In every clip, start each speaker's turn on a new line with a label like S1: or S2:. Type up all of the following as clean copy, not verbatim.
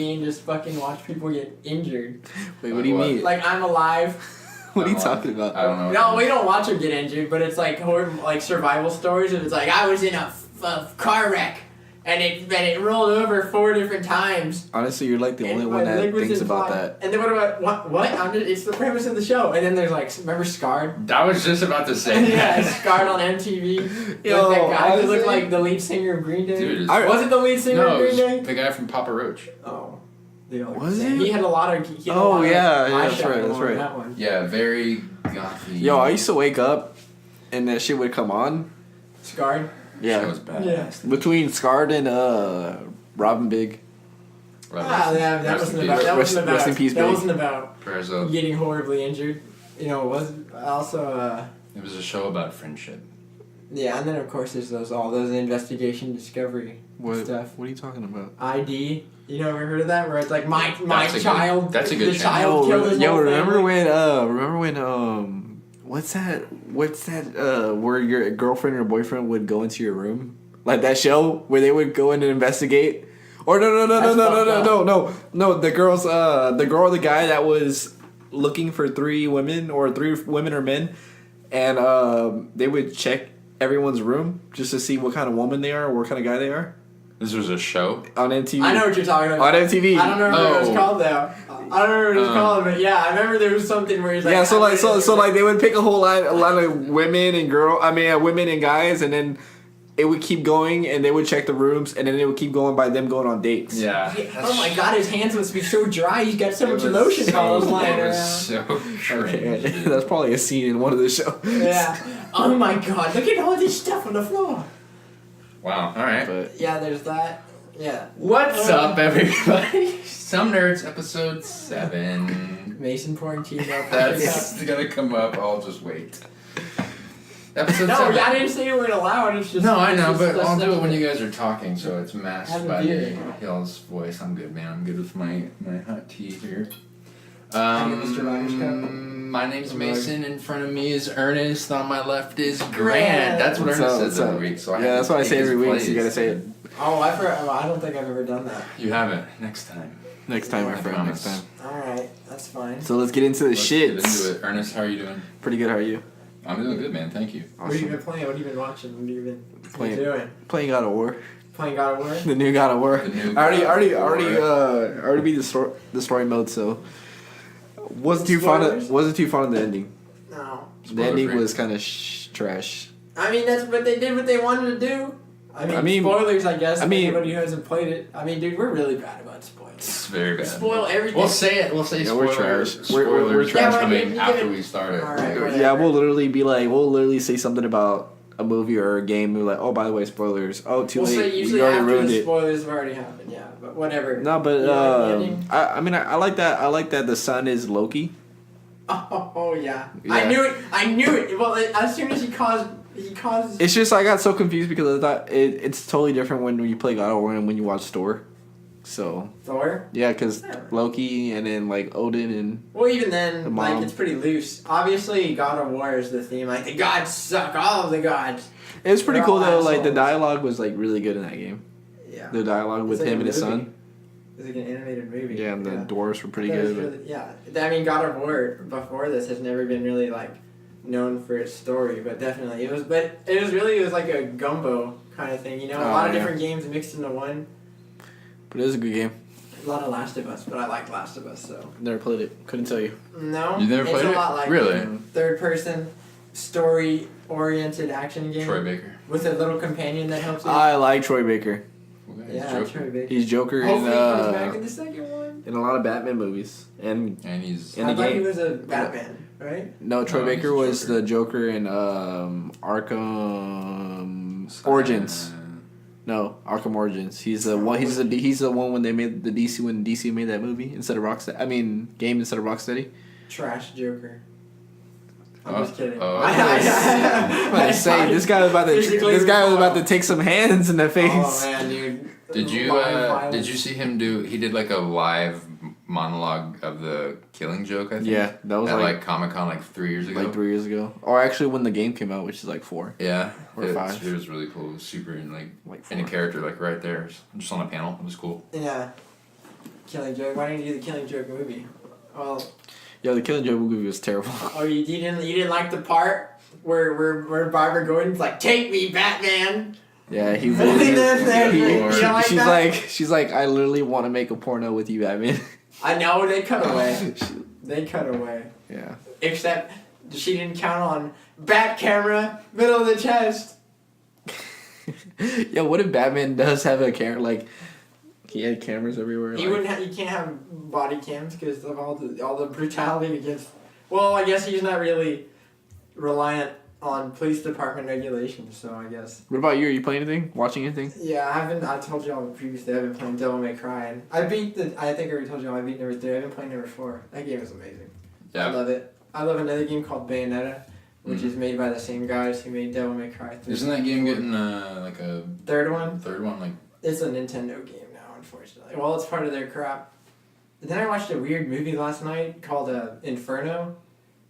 S1: and just fucking watch people get injured.
S2: Wait, what do you mean?
S1: Like, I'm alive.
S2: What are you talking about?
S3: I don't know.
S1: No, we don't watch them get injured, but it's like like survival stories, and it's like I was in a car wreck, and it rolled over 4 different times.
S2: Honestly, you're like the only one that thinks about that.
S1: And then what about what? It's the premise of the show. And then there's like, remember Scarred?
S3: I was just about to say.
S1: Yeah, Scarred on MTV.
S2: Yo,
S1: like that guy who
S2: honestly,
S1: looked like the lead singer of Green Day.
S3: Dude,
S1: was it the lead singer of Green Day?
S3: The guy from Papa Roach.
S1: Oh.
S2: Was it?
S1: He had a lot of.
S2: That's right.
S1: That one.
S3: Yeah, very gothy.
S2: Yo, I used to wake up, and that shit would come on.
S1: Scarred.
S2: Yeah.
S3: That was bad.
S1: Yeah.
S2: Between Scarred and Robin Big.
S1: That wasn't about.
S2: Rest in peace,
S1: that
S2: Big.
S1: wasn't about
S3: Prayers up.
S1: getting horribly injured. You know, it was also.
S3: It was a show about friendship.
S1: Yeah, and then of course there's all those investigation discovery stuff.
S2: What are you talking about?
S1: ID. You know, ever heard of that? Where it's like my child.
S3: That's a good
S1: the child killed his whole
S2: remember
S1: family.
S2: when what's that where your girlfriend or boyfriend would go into your room? Like that show where they would go in and investigate? Or no, the girl or the guy that was looking for 3 women or 3 women or men, and they would check everyone's room just to see what kind of woman they are or what kind of guy they are.
S3: This was a show?
S2: On MTV.
S1: I know what you're talking about.
S2: On MTV.
S1: I don't know what it was called though. I don't know what it was called, but yeah, I remember there was something where he's like.
S2: Yeah, so they would pick a lot of women and guys, and then it would keep going, and they would check the rooms, and then it would keep going by them going on dates.
S3: Yeah.
S1: Oh my god, his hands must be so dry. He's got so much lotion bottles lying around.
S3: So
S2: Okay, that's probably a scene in one of the shows.
S1: Yeah. Oh my god, look at all this stuff on the floor.
S3: Wow. All right.
S2: But
S1: Yeah, there's that. Yeah.
S3: What's up, everybody? Some Nerds, episode 7.
S1: Mason pouring tea milk.
S3: That's gonna come up. I'll just wait. Episode
S1: No,
S3: 7.
S1: I didn't say you weren't allowed. It's just.
S3: No, I know,
S1: it's
S3: but
S1: just
S3: I'll do it
S1: stuff.
S3: when you guys are talking, so it's masked
S1: Have a
S3: by
S1: beer.
S3: Hill's voice. I'm good, man. I'm good with my hot tea here.
S1: I get Mr. Rogers' cup.
S3: My name's Mason. In front of me is Ernest. On my left is Grant. That's what Ernest says every week. So I have
S2: that's
S3: to
S2: what I
S3: take
S2: say
S3: his
S2: every week.
S3: place.
S2: So you gotta say it
S1: Oh, I don't think I've ever done that.
S3: You haven't. Next time.
S2: next time, my
S3: I
S2: friend.
S3: promise.
S2: Next time.
S1: Alright, that's fine.
S2: So let's get into the
S3: Let's get
S2: shits.
S3: into it. Ernest, how are you doing?
S2: Pretty good. How are you?
S3: I'm doing good, man. Thank you.
S1: What have you been playing? What have you been watching? What have you been
S2: Playing.
S1: doing?
S2: Playing God of War.
S1: Playing God of War?
S2: The new God of War.
S3: The new
S2: I
S3: God of War.
S2: already beat the story mode. So wasn't too fond of the ending.
S1: No.
S2: The ending was kind of trash.
S1: I mean, but they did what they wanted to do. I mean, spoilers, I guess. Anybody who hasn't played it. I mean, dude, we're really bad about spoilers.
S3: It's very bad.
S1: Spoil everything.
S3: We'll say it. We'll say
S2: Yeah, we're
S3: spoilers.
S2: trash.
S3: Spoilers
S2: We're trash.
S1: Yeah,
S3: coming
S1: you
S3: after
S1: give it-
S3: we start it.
S1: Alright, whatever.
S2: Yeah, we'll literally say something about a movie or a game. We're like, oh, by the way, spoilers. Oh, too
S1: We'll say
S2: late.
S1: usually
S2: We already
S1: after
S2: ruined
S1: the
S2: it.
S1: spoilers have already happened, yeah. But whatever.
S2: No, but
S1: You like the ending?
S2: I like that. I like that the son is Loki.
S1: Oh yeah.
S2: Yeah.
S1: I knew it. Well, as soon as he caused.
S2: It's just I got so confused because I thought it's totally different when you play God of War and when you watch Thor. So
S1: Thor.
S2: yeah, because
S1: Yeah.
S2: Loki and then like Odin and
S1: Well, even
S2: The
S1: then,
S2: mom.
S1: like, it's pretty loose. Obviously, God of War is the theme. Like, the gods suck. All of the gods.
S2: it was pretty
S1: They're
S2: cool
S1: all
S2: though. Like the
S1: assholes.
S2: dialogue was like really good in that game.
S1: Yeah.
S2: The dialogue with
S1: It's like
S2: him
S1: a
S2: and his
S1: movie.
S2: son.
S1: It's like an animated movie.
S2: Yeah, and the dwarves were pretty
S1: I thought it was
S2: good.
S1: really- yeah. I mean, God of War before this has never been really, like, known for its story, but definitely it was. But it was like a gumbo kind of thing, you know, a lot of
S2: yeah.
S1: different games mixed into one.
S2: But it was a good game.
S1: A lot of Last of Us, but I like Last of Us, so
S2: Never played it. Couldn't tell you.
S1: no.
S3: You never
S1: it's
S3: played
S1: a
S3: it?
S1: lot like
S3: Really?
S1: third person story oriented action game
S3: Troy Baker.
S1: with a little companion that helps you.
S2: I like Troy Baker.
S3: Cool guy. He's
S1: yeah,
S3: joking.
S1: Troy Baker.
S2: He's Joker
S1: Hopefully he comes back in the second one.
S2: in a lot of Batman movies. And
S3: And he's
S2: In
S1: I
S2: the
S1: thought
S2: game.
S1: he was a Batman, right?
S2: no, Troy
S3: No,
S2: Baker
S3: he's
S2: was
S3: Joker.
S2: the Joker in Arkham Origins. No, Arkham Origins. He's the one. He's the one when they made the DC when DC made that movie instead of Rocksteady. I mean, game instead of Rocksteady.
S1: Trash Joker. I'm
S3: Oh,
S1: just kidding.
S3: oh.
S2: I'm about to say this guy was about to take some hands in the face.
S1: Oh man, dude.
S3: Did you see him do? He did like a live monologue of the Killing Joke. I think.
S2: Yeah, that was
S3: at
S2: like
S3: like Comic-Con like 3 years ago.
S2: like 3 years ago, or actually when the game came out, which is like 4.
S3: Yeah,
S2: Or 5.
S3: It was really cool. It was super and like
S2: Like
S3: in a
S2: 4.
S3: character like right there, just on a panel. It was cool.
S1: Yeah. Killing Joke. Why didn't you do the Killing Joke movie? Well.
S2: Yo, the Killing Joke movie was terrible.
S1: Oh, you didn't like the part where Barbara Gordon's like, "Take me, Batman."
S2: Yeah, she's like, I literally want to make a porno with you, Batman.
S1: I know, they cut away. They cut away.
S2: Yeah.
S1: Except she didn't count on bat camera, middle of the chest.
S2: Yo, what if Batman does have a camera? Like, he had cameras everywhere.
S1: He wouldn't. You can't have body cams because of all the brutality against. Well, I guess he's not really reliant on police department regulations, so I guess.
S2: What about you? Are you playing anything? Watching anything?
S1: Yeah, I told y'all previously I've been playing Devil May Cry, and I think I already told y'all I beat number 3. I've been playing number 4. That game is amazing.
S3: Yeah.
S1: I love it. I love another game called Bayonetta, which is made by the same guys who made Devil May Cry 3.
S3: Isn't that game getting like a
S1: third one?
S3: Third one, like.
S1: It's a Nintendo game now, unfortunately. Well, it's part of their crap. And then I watched a weird movie last night called Inferno.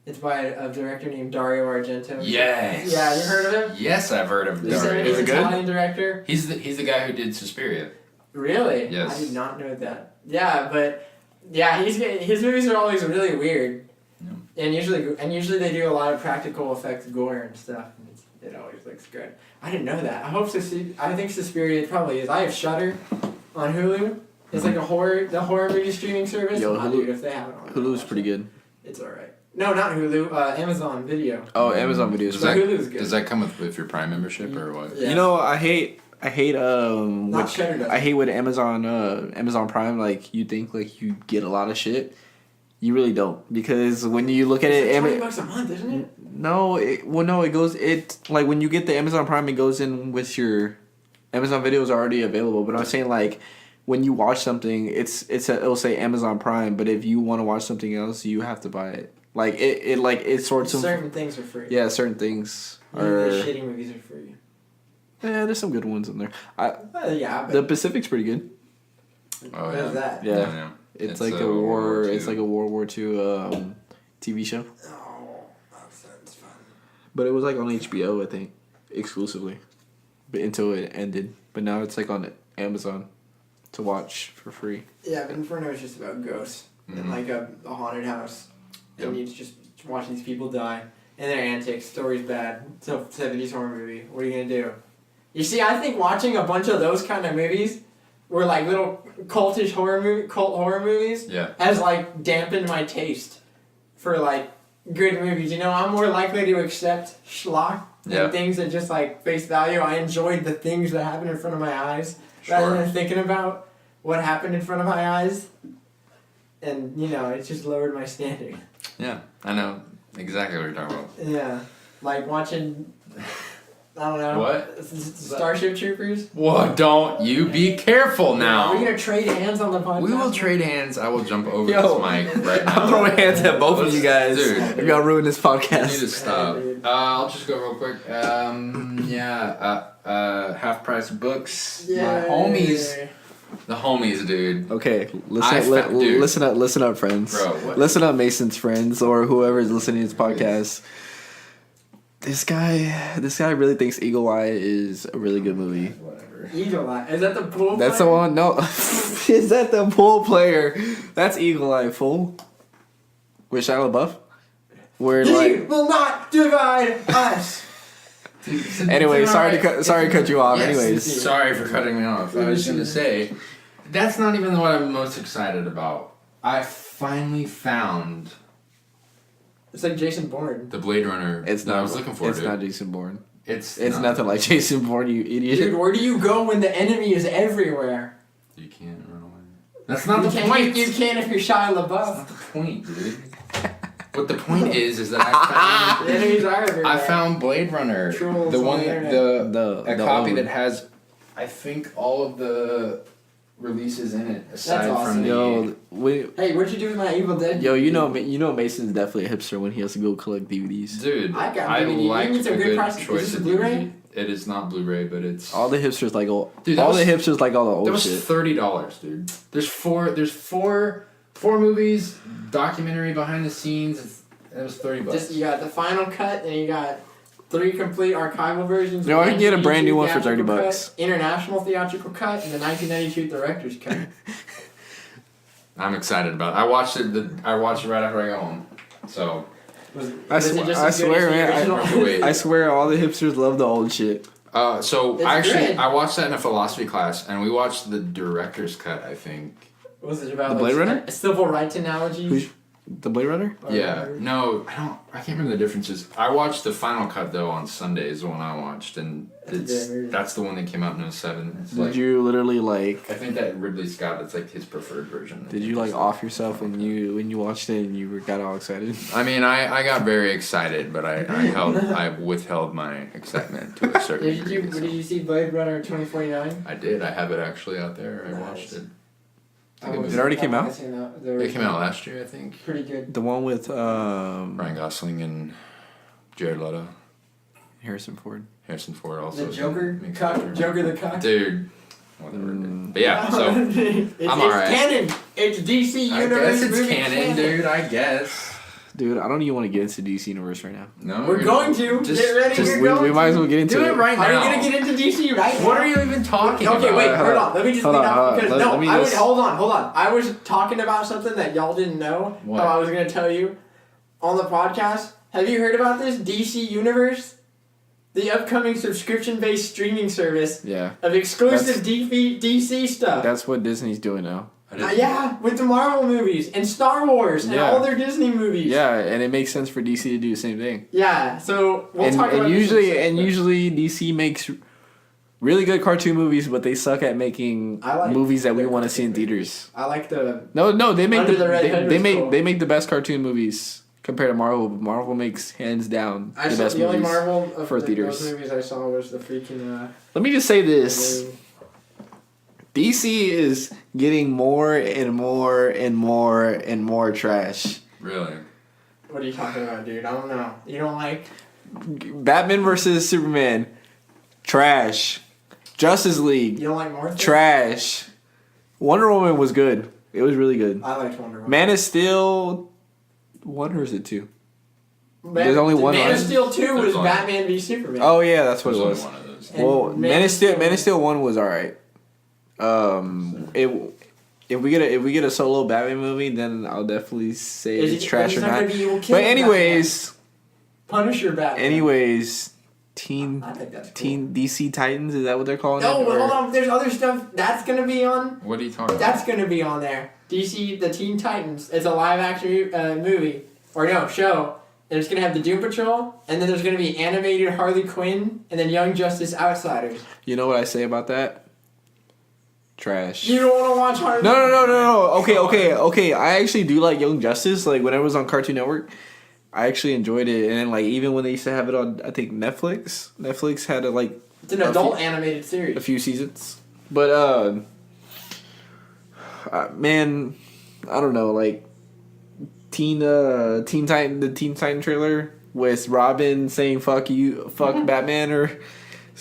S1: It's by a director named Dario Argento.
S3: Yes.
S1: Yeah, you heard of him?
S3: Yes, I've heard of Dario.
S1: He's an
S2: good?
S1: Italian director.
S3: He's the guy who did Suspiria.
S1: Really?
S3: Yes.
S1: I did not know that. Yeah, but yeah, his movies are always really weird. Yeah. And usually they do a lot of practical effects, gore and stuff. And it always looks good. I didn't know that. I think Suspiria probably is. I have Shudder on Hulu. It's like the horror movie streaming service.
S2: Yo,
S1: Hulu, dude, if they have it on.
S2: Hulu's pretty good.
S1: It's alright. No, not Hulu. Amazon Video.
S2: Oh, Amazon Video.
S1: Hulu's good.
S3: Does that come with your Prime membership or what?
S1: Yeah.
S2: You know, I hate
S1: I
S2: hate with Amazon Prime, like, you think like you get a lot of shit. You really don't, because when you look at it,
S1: $20 a month, isn't it?
S2: No, like when you get the Amazon Prime, it goes in with your Amazon Videos already available. But I'm saying, like, when you watch something, it'll say Amazon Prime, but if you want to watch something else, you have to buy it. Like it sorts of
S1: certain things are free.
S2: Yeah, certain things
S1: The shitty movies are free.
S2: Yeah, there's some good ones in there.
S1: Yeah. But
S2: the Pacific's pretty good.
S3: Oh
S1: what
S3: yeah.
S1: is that?
S2: Yeah. It's like a war. It's like a World War II TV show.
S1: Oh, that sounds fun.
S2: But it was like on HBO, I think, exclusively, but until it ended. But now it's like on Amazon to watch for free.
S1: Yeah, but Inferno is just about ghosts and like a haunted house, and you just watch these people die and their antics. Story's bad. It's a 70s horror movie. What are you gonna do? You see, I think watching a bunch of those kind of movies, were like little cult horror movies, has like dampened my taste for like good movies. You know, I'm more likely to accept schlock than things that just like face value. I enjoyed the things that happened in front of my eyes rather than thinking about what happened in front of my eyes. And you know, it just lowered my standard.
S3: Yeah, I know exactly what you're talking about.
S1: Yeah, like watching. I don't know.
S3: What?
S1: Starship Troopers?
S3: Whoa, don't you be careful now.
S1: Are we going to trade hands on the podcast?
S3: We will trade hands. I will jump over this mic right now.
S2: I'm throwing hands at both of you guys.
S3: Dude.
S2: If y'all ruin this podcast.
S3: You need to stop. I'll just go real quick. Half Price Books.
S1: Yay.
S3: My homies. The homies, dude.
S2: Okay, listen up, friends.
S3: Bro, what?
S2: Listen up, Mason's friends, or whoever is listening to this podcast. This guy really thinks Eagle Eye is a really good movie.
S1: Whatever. Eagle Eye. Is that the pool
S2: That's
S1: player?
S2: the one. No, is that the pool player? That's Eagle Eye, fool. With Shia LaBeouf. Where
S1: He
S2: like
S1: will not divide us.
S2: Anyway, sorry to cut you off.
S3: Yes,
S2: Anyways,
S3: sorry for cutting me off. I was gonna say, that's not even what I'm most excited about. I finally found.
S1: It's like Jason Bourne.
S3: The Blade Runner.
S2: it's not.
S3: I was looking for.
S2: It's
S3: dude.
S2: not Jason Bourne.
S3: It's
S2: nothing like Jason Bourne, you idiot.
S1: Dude, where do you go when the enemy is everywhere?
S3: You can't run away. That's not the
S1: point.
S3: point.
S1: You can if you're Shia LaBeouf.
S3: That's not the point, dude. What the point is that I found.
S1: The enemies are everywhere.
S3: I found Blade Runner.
S1: Trolls
S3: the
S1: on
S3: one,
S1: the internet.
S3: a
S2: the
S3: copy
S2: old
S3: that has, I think, all of the releases in it aside
S1: That's awesome.
S3: from the.
S2: Hey,
S1: what'd you do with my Evil Dead?
S2: you know Mason's definitely a hipster when he has to go collect DVDs.
S3: Dude,
S1: I got
S3: I
S1: DVD.
S3: like
S1: You get some
S3: a
S1: good
S3: good
S1: prices. Is
S3: choice
S1: this
S3: of
S1: a Blu-ray?
S3: DVD. It is not Blu-ray, but it's
S2: All the hipsters like
S3: Dude, that was-
S2: the hipsters like all the old
S3: that was
S2: shit.
S3: $30, dude. There's four movies, documentary behind the scenes. It was $30.
S1: Just you got the final cut, and you got 3 complete archival versions.
S2: No, I can get a brand new one for
S1: theatrical
S2: $30.
S1: cut, international theatrical cut, and the 1992 director's cut.
S3: I'm excited about it. I watched it right after I got home. So.
S2: I swear, man. I swear, all the hipsters love the old shit.
S3: So I watched that in a philosophy class, and we watched the director's cut. I think.
S1: What was it about?
S2: The Blade Runner?
S1: A civil rights analogy.
S2: The Blade Runner?
S3: Yeah. No, I can't remember the differences. I watched the final cut though on Sundays when I watched, and that's the one that came out in 2007.
S2: Did you literally like?
S3: I think that Ridley Scott. It's like his preferred version.
S2: Did you like off yourself when you watched it and you got all excited?
S3: I mean, I got very excited, but I withheld my excitement to a certain degree.
S1: Did you see Blade Runner 2049?
S3: I did. I have it actually out there. I watched it.
S2: It already came out?
S3: It came out last year, I think.
S1: Pretty good.
S2: The one with
S3: Ryan Gosling and Jared Leto.
S2: Harrison Ford
S3: Also.
S1: The Joker? Joker the cock?
S3: Dude. Whatever. But yeah, so I'm alright.
S1: It's canon. It's DC Universe.
S3: I guess it's canon, dude. I guess.
S2: Dude, I don't even want to get into DC Universe right now.
S3: No,
S1: we're going to. Get ready.
S2: We might as well get into it.
S3: Do it right now.
S1: Are you going to get into DC right now?
S3: What are you even talking about?
S1: Okay, wait, hold on. Let me just lead off because hold on. I was talking about something that y'all didn't know.
S3: What?
S1: I was going to tell you on the podcast. Have you heard about this DC Universe? The upcoming subscription-based streaming service of exclusive DC stuff.
S2: That's what Disney's doing now.
S1: Yeah, with the Marvel movies and Star Wars and all their Disney movies.
S2: Yeah, and it makes sense for DC to do the same thing.
S1: Yeah, so we'll talk about
S2: usually DC makes really good cartoon movies, but they suck at making movies that we want to see in theaters.
S1: I like the
S2: they make
S1: they
S2: make the best cartoon movies compared to Marvel. But Marvel makes hands down the best movies.
S1: The only Marvel
S2: for theaters.
S1: Those movies I saw was the freaking.
S2: Let me just say this. DC is getting more and more and more and more trash.
S3: Really?
S1: What are you talking about, dude? I don't know. You don't like
S2: Batman versus Superman? Trash. Justice League?
S1: You don't like more?
S2: Trash. Wonder Woman was good. It was really good.
S1: I liked Wonder Woman.
S2: Man of Steel 1 or is it 2? There's only one.
S1: Man of Steel 2 was Batman v Superman.
S2: Oh yeah, that's what it was.
S3: One of those.
S2: Well, Man of Steel 1 was alright. If we get a solo Batman movie, then I'll definitely say it's trash or not. But anyways,
S1: Punisher Batman.
S2: Anyways, Teen DC Titans, is that what they're calling it?
S1: No, but hold on. There's other stuff that's gonna be on.
S3: What are you talking about?
S1: That's gonna be on there. DC the Teen Titans. It's a live action movie show. And it's gonna have the Doom Patrol, and then there's gonna be animated Harley Quinn, and then Young Justice Outsiders.
S2: You know what I say about that? Trash.
S1: You don't want to watch Harley?
S2: No. Okay. I actually do like Young Justice. Like when it was on Cartoon Network, I actually enjoyed it. And like even when they used to have it on, I think Netflix had
S1: it's an adult animated series.
S2: A few seasons, but man, I don't know. Like Teen Titan trailer with Robin saying "fuck you, fuck Batman" or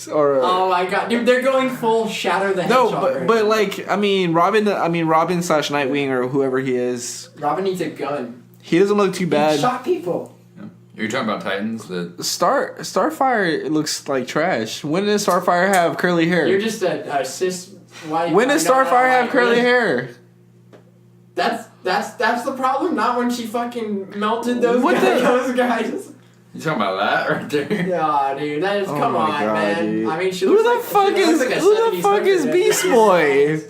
S1: oh my god, dude, they're going full Shadow the Hedgehog.
S2: No, but like Robin / Nightwing or whoever he is.
S1: Robin needs a gun.
S2: He doesn't look too bad.
S1: He shot people.
S3: Yeah. You're talking about Titans.
S2: Starfire looks like trash. When does Starfire have curly hair?
S1: You're just a cis white.
S2: When does Starfire have curly hair?
S1: That's the problem. Not when she fucking melted those guys.
S3: You talking about that right there?
S1: Yeah, dude. That is come on,
S2: God,
S1: man.
S2: dude.
S1: I mean,
S2: who the fuck is Beast Boy?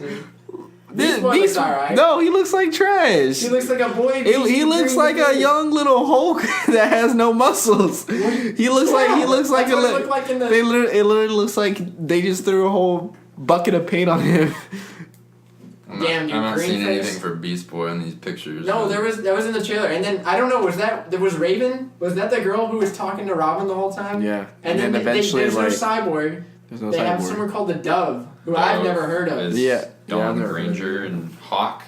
S1: Beast Boy looks alright.
S2: No, he looks like trash.
S1: He looks like a boy.
S2: He looks like a young little Hulk that has no muscles. He looks like it literally looks like they just threw a whole bucket of paint on him.
S3: I'm not seeing anything for Beast Boy in these pictures.
S1: No, that was in the trailer, and then I don't know. Was Raven? Was that the girl who was talking to Robin the whole time?
S2: Yeah,
S1: and then
S2: eventually
S1: there's no cyborg. They have someone called the Dove, who I've never heard of.
S2: Yeah,
S3: Dawn Granger and Hawk.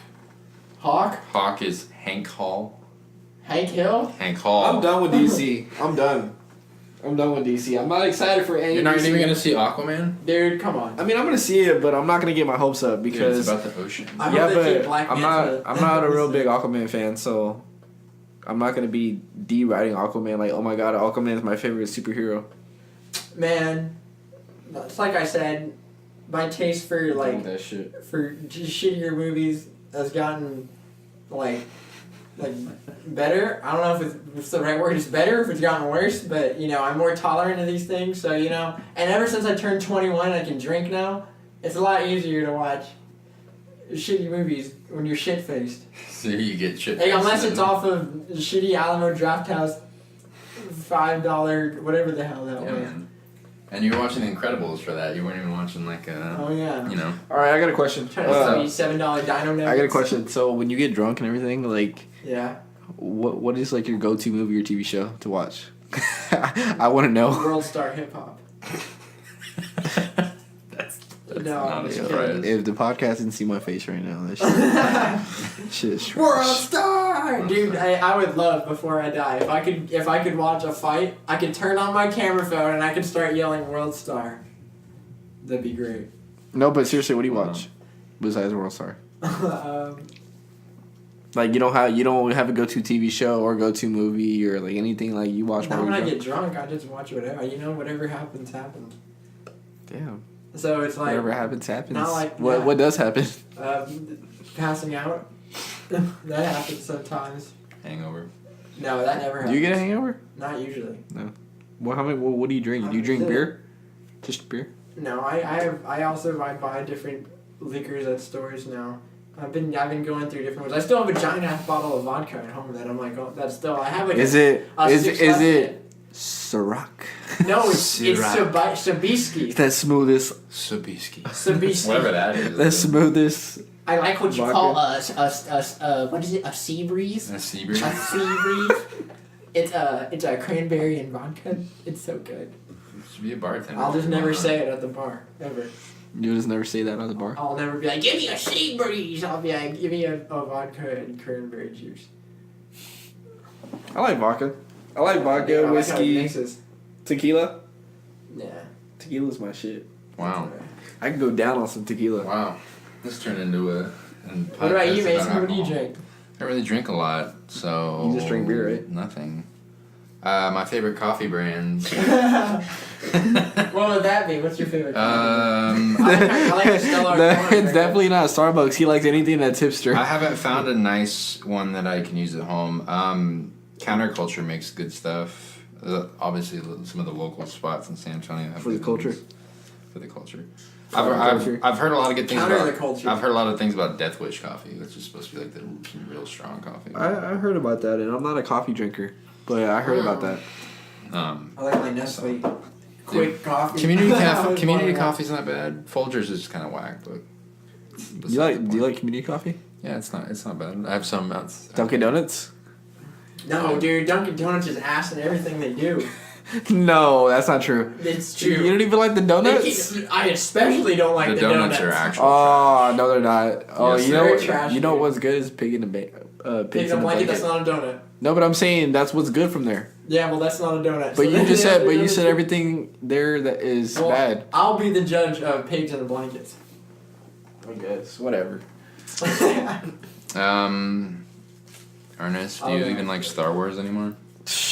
S3: Hawk is Hank Hall.
S1: Hank Hill.
S3: Hank Hall.
S2: I'm done with DC. I'm done with DC. I'm not excited for any.
S3: You're not
S2: DC.
S3: even gonna see Aquaman?
S1: Dude, come on.
S2: I mean, I'm gonna see it, but I'm not gonna get my hopes up because
S3: it's about the ocean.
S2: I'm not a real big Aquaman fan, so I'm not gonna be deriding Aquaman. Like, oh my god, Aquaman is my favorite superhero.
S1: Man, it's like I said, my taste for
S2: that shit.
S1: for shittier movies has gotten like better. I don't know if it's the right word. It's better if it's gotten worse, but I'm more tolerant of these things. So and ever since I turned 21, I can drink now. It's a lot easier to watch shitty movies when you're shit faced.
S3: So you get shit.
S1: Like, unless it's off of shitty Alamo Drafthouse $5 whatever the hell that was.
S3: Man. And you were watching The Incredibles for that. You weren't even watching like
S1: Oh yeah.
S2: All right, I got a question.
S1: Trying to sell you $7 Dino Nuggets.
S2: I got a question. So when you get drunk and everything, like,
S1: Yeah.
S2: what is like your go-to movie or TV show to watch? I want to know.
S1: World Star Hip Hop.
S3: That's
S1: No, I'm
S3: not a
S1: just
S3: surprise.
S1: kidding.
S2: If the podcast didn't see my face right now, that shit is trash.
S1: World Star, dude. I would love before I die if I could watch a fight. I could turn on my camera phone and I could start yelling World Star. That'd be great.
S2: No, but seriously, what do you watch besides World Star?
S1: um,
S2: Like you don't have a go-to TV show or go-to movie or like anything like you watch.
S1: Not when I
S2: drunk?
S1: get drunk. I just watch whatever. Whatever happens, happens.
S2: Damn.
S1: So it's like
S2: Whatever happens, happens.
S1: Not like
S2: what
S1: that.
S2: What does happen?
S1: Passing out. That happens sometimes.
S3: Hangover.
S1: No, that never happens.
S2: Do you get a hangover?
S1: Not usually.
S2: No. Well, what do you drink? Do you drink beer? Just beer?
S1: No, I also buy different liquors at stores now. I've been going through different ones. I still have a giant ass bottle of vodka at home that I'm like, oh, that's still. I have like.
S2: Is it Ciroc?
S1: No, it's Sabisky.
S2: That smoothest.
S1: Sabisky.
S3: Whatever that is.
S2: The smoothest.
S1: I like what you
S2: Vodka.
S1: call what is it? A sea breeze.
S3: A sea breeze.
S1: A sea breeze. It's a cranberry and vodka. It's so good.
S3: Should be a bartender.
S1: I'll just never say it at the bar ever.
S2: You just never say that on the bar.
S1: I'll never be like, give me a sea breeze. I'll be like, give me a vodka and cranberry juice.
S2: I like vodka. I like vodka,
S1: Yeah, I like how it
S2: whiskey,
S1: mixes.
S2: tequila.
S1: Yeah.
S2: Tequila's my shit.
S3: Wow.
S2: I can go down on some tequila.
S3: Wow. This turned into a.
S1: What about you, Mason? What do you drink?
S3: I don't really drink a lot, so.
S2: You just drink beer, right?
S3: Nothing. My favorite coffee brands.
S1: What would that be? What's your favorite coffee? I like the Stella Artois.
S2: It's definitely not Starbucks. He likes anything that's hipster.
S3: I haven't found a nice one that I can use at home. Counterculture makes good stuff. Obviously, some of the local spots in San Antonio have
S2: For the
S3: good
S2: culture.
S3: ones. For the culture.
S2: Culture.
S3: I've heard a lot of good things
S1: Counter
S3: about
S1: the culture.
S3: I've heard a lot of things about Death Wish coffee, which is supposed to be like the real strong coffee.
S2: I heard about that, and I'm not a coffee drinker, but I heard about that.
S1: I like my Nestle quick coffee.
S3: Community coffee's not bad. Folgers is kind of whack, but.
S2: Do you like community coffee?
S3: Yeah, it's not bad. I have some outs.
S2: Dunkin' Donuts?
S1: No, dude, Dunkin' Donuts is ass in everything they do.
S2: No, that's not true.
S1: It's true.
S2: You don't even like the donuts?
S1: I especially don't like the
S3: donuts.
S1: donuts.
S3: Are actual.
S2: Oh, no, they're not. Oh,
S3: Yes,
S2: you
S1: they're
S2: know
S1: trash,
S2: you know
S1: dude.
S2: what's good is pig in the
S1: Pig in a blanket, that's not a donut.
S2: No, but I'm saying that's what's good from there.
S1: Yeah, well, that's not a donut.
S2: But
S1: So
S2: you
S1: then
S2: just
S1: the
S2: said,
S1: other
S2: but you
S1: donuts-
S2: said everything there that is
S1: Well,
S2: bad.
S1: I'll be the judge of pigs in a blanket.
S2: I guess whatever.
S3: Ernest, do you even like Star Wars anymore?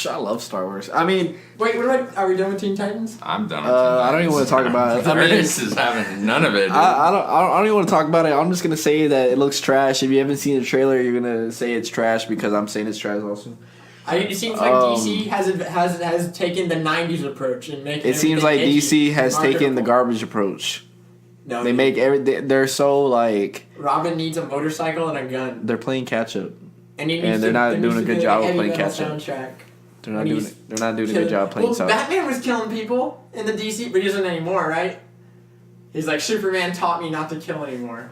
S2: I love Star Wars. I mean,
S1: Wait, what about? Are we done with Teen Titans?
S3: I'm done. With
S2: I don't even want to talk about it. I mean,
S3: Ernest is having none of it. Dude.
S2: I don't even want to talk about it. I'm just gonna say that it looks trash. If you haven't seen the trailer, you're gonna say it's trash because I'm saying it's trash also.
S1: It seems like DC has taken the '90s approach and making.
S2: It seems like
S1: everything
S2: DC
S1: edgy,
S2: has taken the
S1: marketable.
S2: garbage approach.
S1: No,
S2: They make they're so like
S1: Robin needs a motorcycle and a gun,
S2: they're playing catch up.
S1: and he needs
S2: And they're
S1: to,
S2: not
S1: there
S2: doing
S1: needs
S2: a
S1: to
S2: good
S1: be
S2: job of
S1: heavy
S2: playing
S1: metal
S2: catch up.
S1: soundtrack.
S2: They're not
S1: When
S2: doing
S1: he's
S2: they're not doing a good job playing
S1: Well,
S2: songs.
S1: Batman was killing people in the DC, but he isn't anymore, right? He's like, Superman taught me not to kill anymore.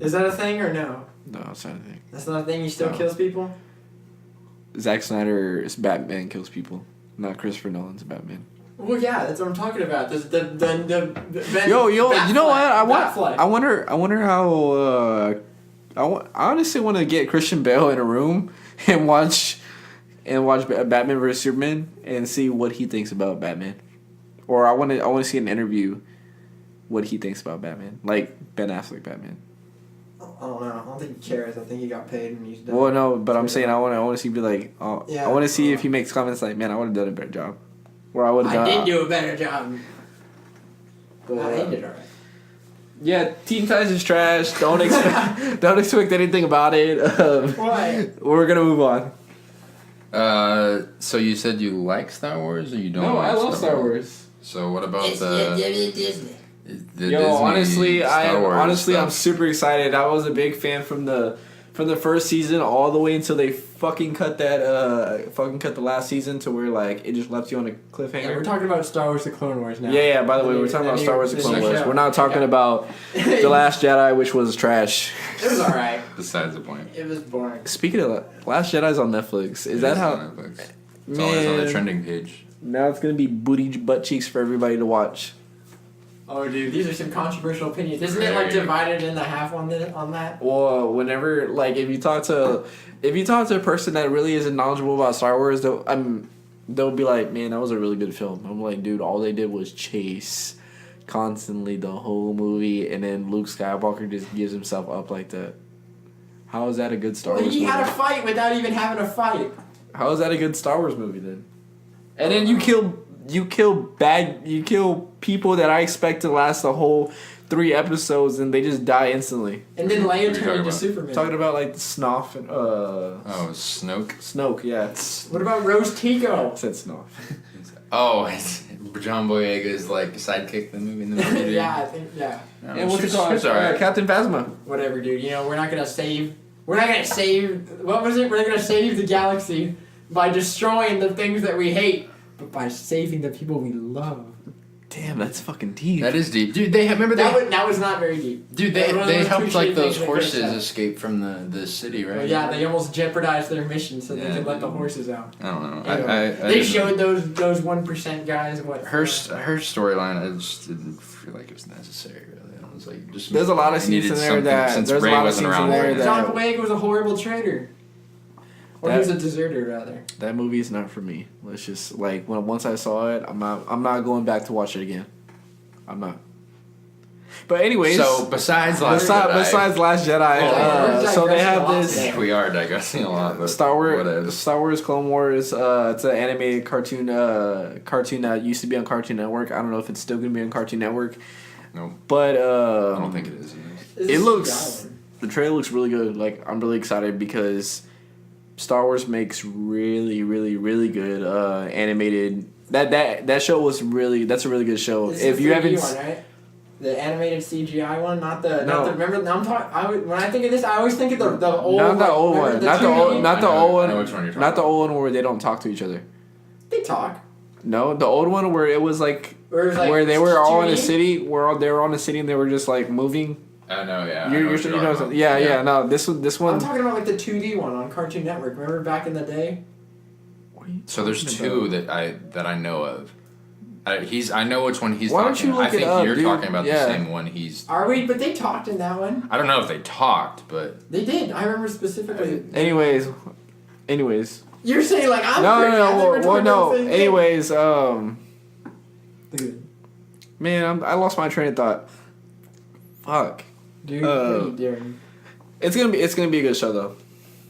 S1: Is that a thing or no?
S2: No, it's not a thing.
S1: That's not a thing. He still
S2: No.
S1: kills people.
S2: Zack Snyder's Batman kills people, not Christopher Nolan's Batman.
S1: Well, yeah, that's what I'm talking about. The
S2: Yo, you know what?
S1: Batfleck.
S2: I wonder how. I honestly want to get Christian Bale in a room and watch Batman vs Superman and see what he thinks about Batman, or I want to see an interview what he thinks about Batman, like Ben Affleck Batman.
S1: I don't know. I don't think he cares. I think he got paid and he's done.
S2: Well, no, but I'm saying I want to see be like,
S1: Yeah.
S2: I want to see if he makes comments like, man, I would have done a better job, or I would have
S1: I
S2: done.
S1: did do a better job.
S2: But,
S1: I did alright.
S2: Yeah, Teen Titans is trash. Don't expect anything about it.
S1: Why?
S2: We're gonna move on.
S3: So you said you like Star Wars, or you don't?
S2: No,
S3: like
S2: I love Star Wars.
S3: So what about
S1: Disney.
S3: the
S2: Yo,
S3: Disney Star Wars
S2: I'm
S3: stuff?
S2: super excited. I was a big fan from the first season all the way until they fucking cut the last season to where like it just left you on a cliffhanger.
S1: Yeah, we're talking about Star Wars: The Clone Wars now.
S2: Yeah. By the way, we're talking about Star Wars: The Clone Wars. We're not talking about The Last Jedi, which was trash.
S1: It was alright.
S3: Besides the point.
S1: It was boring.
S2: Speaking of Last Jedi's on Netflix, is that how?
S3: Netflix. It's always on the
S2: Man,
S3: trending page.
S2: now it's gonna be booty butt cheeks for everybody to watch.
S1: Oh, dude, these are some controversial opinions. Isn't it like divided into half on that?
S2: Well, whenever like if you talk to a person that really isn't knowledgeable about Star Wars, they'll be like, man, that was a really good film. I'm like, dude, all they did was chase constantly the whole movie, and then Luke Skywalker just gives himself up like that. How is that a good Star Wars movie?
S1: He had a fight without even having a fight.
S2: How is that a good Star Wars movie then? And then you kill people that I expect to last the whole 3 episodes, and they just die instantly.
S1: And then Leia turned into
S3: about?
S1: Superman.
S2: Talking about like the Snoff and Snoke, yeah.
S1: What about Rose Tico?
S2: I said Snoff.
S3: Oh, it's John Boyega's like sidekick in the movie.
S1: Yeah, I think
S3: No,
S2: And what's it
S3: she's-
S2: called?
S3: she's alright.
S2: Captain Phasma.
S1: whatever, dude. You know, we're not gonna save. What was it? We're gonna save the galaxy by destroying the things that we hate, but by saving the people we love.
S2: Damn, that's fucking deep.
S3: That is deep, dude. Remember
S1: That was not very deep.
S3: Dude,
S1: That was one of
S3: they
S1: those
S3: helped
S1: cliche
S3: like those
S1: things that Chris
S3: horses
S1: said.
S3: escape from the city, right?
S1: Well, yeah, they almost jeopardized their mission so they
S3: Yeah,
S1: could let the
S3: dude.
S1: horses out.
S3: I don't know.
S1: Anyway,
S3: I
S1: they
S3: didn't-
S1: showed those 1% guys what
S3: her storyline. I just didn't feel like it was necessary. Really, I was like, just
S2: There's a lot of
S3: I
S2: scenes
S3: needed
S2: in there
S3: something
S2: that
S3: since
S2: there's a
S3: Rey
S2: lot of
S3: wasn't
S2: scenes in
S3: around.
S2: there that
S1: John Boyega was a horrible traitor. Or he was a deserter, rather.
S2: That movie is not for me. Let's just like once I saw it, I'm not going back to watch it again. I'm not. But anyways,
S3: So besides Last Jedi,
S2: besides Last Jedi, so they have this
S3: we are digressing a lot. But
S2: Star
S3: whatever.
S2: Wars Clone Wars. It's an animated cartoon that used to be on Cartoon Network. I don't know if it's still gonna be on Cartoon Network.
S3: Nope.
S2: But
S3: I don't think it is.
S2: it looks. The trailer looks really good. Like I'm really excited because Star Wars makes really, really, really good animated. That show was that's a really good show.
S1: This
S2: If
S1: is
S2: you
S1: the
S2: haven't,
S1: 3D one, right? The animated CGI one, not the.
S2: No.
S1: Remember, I'm talking. When I think of this, I always think of the old.
S2: not the old
S1: remember
S2: one,
S1: the
S2: not the
S1: 2D?
S2: old, not the
S3: I know-
S2: old
S3: I
S2: one,
S3: know which one you're talking
S2: not the
S3: about.
S2: old one where they don't talk to each other.
S1: They talk.
S2: No, the old one where it was like
S1: Or it was like
S2: where they were all in a
S1: 2D?
S2: city, they were all in a city and they were just like moving.
S3: I know, yeah.
S2: Yeah. No, this
S1: I'm
S2: one.
S1: talking about like the 2D one on Cartoon Network. Remember back in the day?
S2: What are you
S3: So there's
S2: talking
S3: two
S2: about?
S3: that I know of. I know which one he's
S2: Why don't
S3: talking.
S2: you look
S3: I think
S2: it up,
S3: you're
S2: dude?
S3: talking about
S2: Yeah.
S3: the same one. He's.
S1: Are we? But they talked in that one.
S3: I don't know if they talked, but
S1: They did. I remember specifically.
S2: Anyways.
S1: You're saying like I'm.
S2: No,
S1: crazy. I think we're talking about the same thing.
S2: Anyways,
S1: Dude,
S2: man, I lost my train of thought. Fuck.
S1: what are you doing?
S2: It's gonna be a good show though.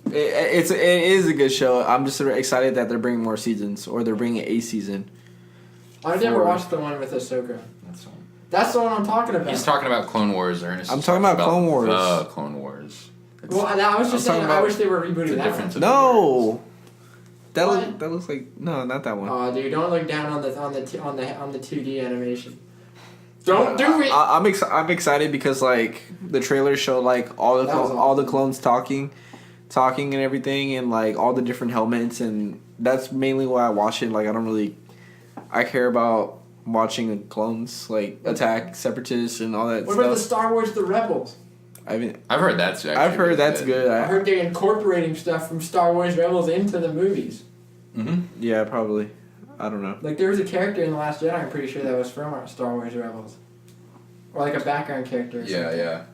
S2: It is a good show. I'm just excited that they're bringing more seasons, or they're bringing a season.
S1: I never watched the one with Ahsoka.
S3: that's the one.
S1: That's the one I'm talking about.
S3: He's talking about Clone Wars. Ernest.
S2: I'm
S3: is
S2: talking about Clone Wars.
S3: Clone Wars.
S1: Well, I was just
S2: I'm
S1: saying.
S2: talking
S1: I
S2: about
S1: wish they were
S3: The
S1: rebooting that
S3: difference.
S1: one.
S2: No.
S1: What?
S2: That looks like not that one.
S1: Oh, dude, don't look down on the 2D animation. Don't do it.
S2: I'm excited because like the trailer showed like all the clones talking and everything, and like all the different helmets, and that's mainly why I watch it. Like I care about watching clones like attack separatists and all that
S1: What
S2: stuff.
S1: about the Star Wars The Rebels?
S3: I've heard that's. Actually
S2: I've heard that's good.
S1: I heard they're incorporating stuff from Star Wars Rebels into the movies.
S3: Mm-hmm.
S2: Yeah, probably. I don't know.
S1: Like there was a character in The Last Jedi, I'm pretty sure that was from Star Wars Rebels. Or like a background character or something.
S3: Yeah.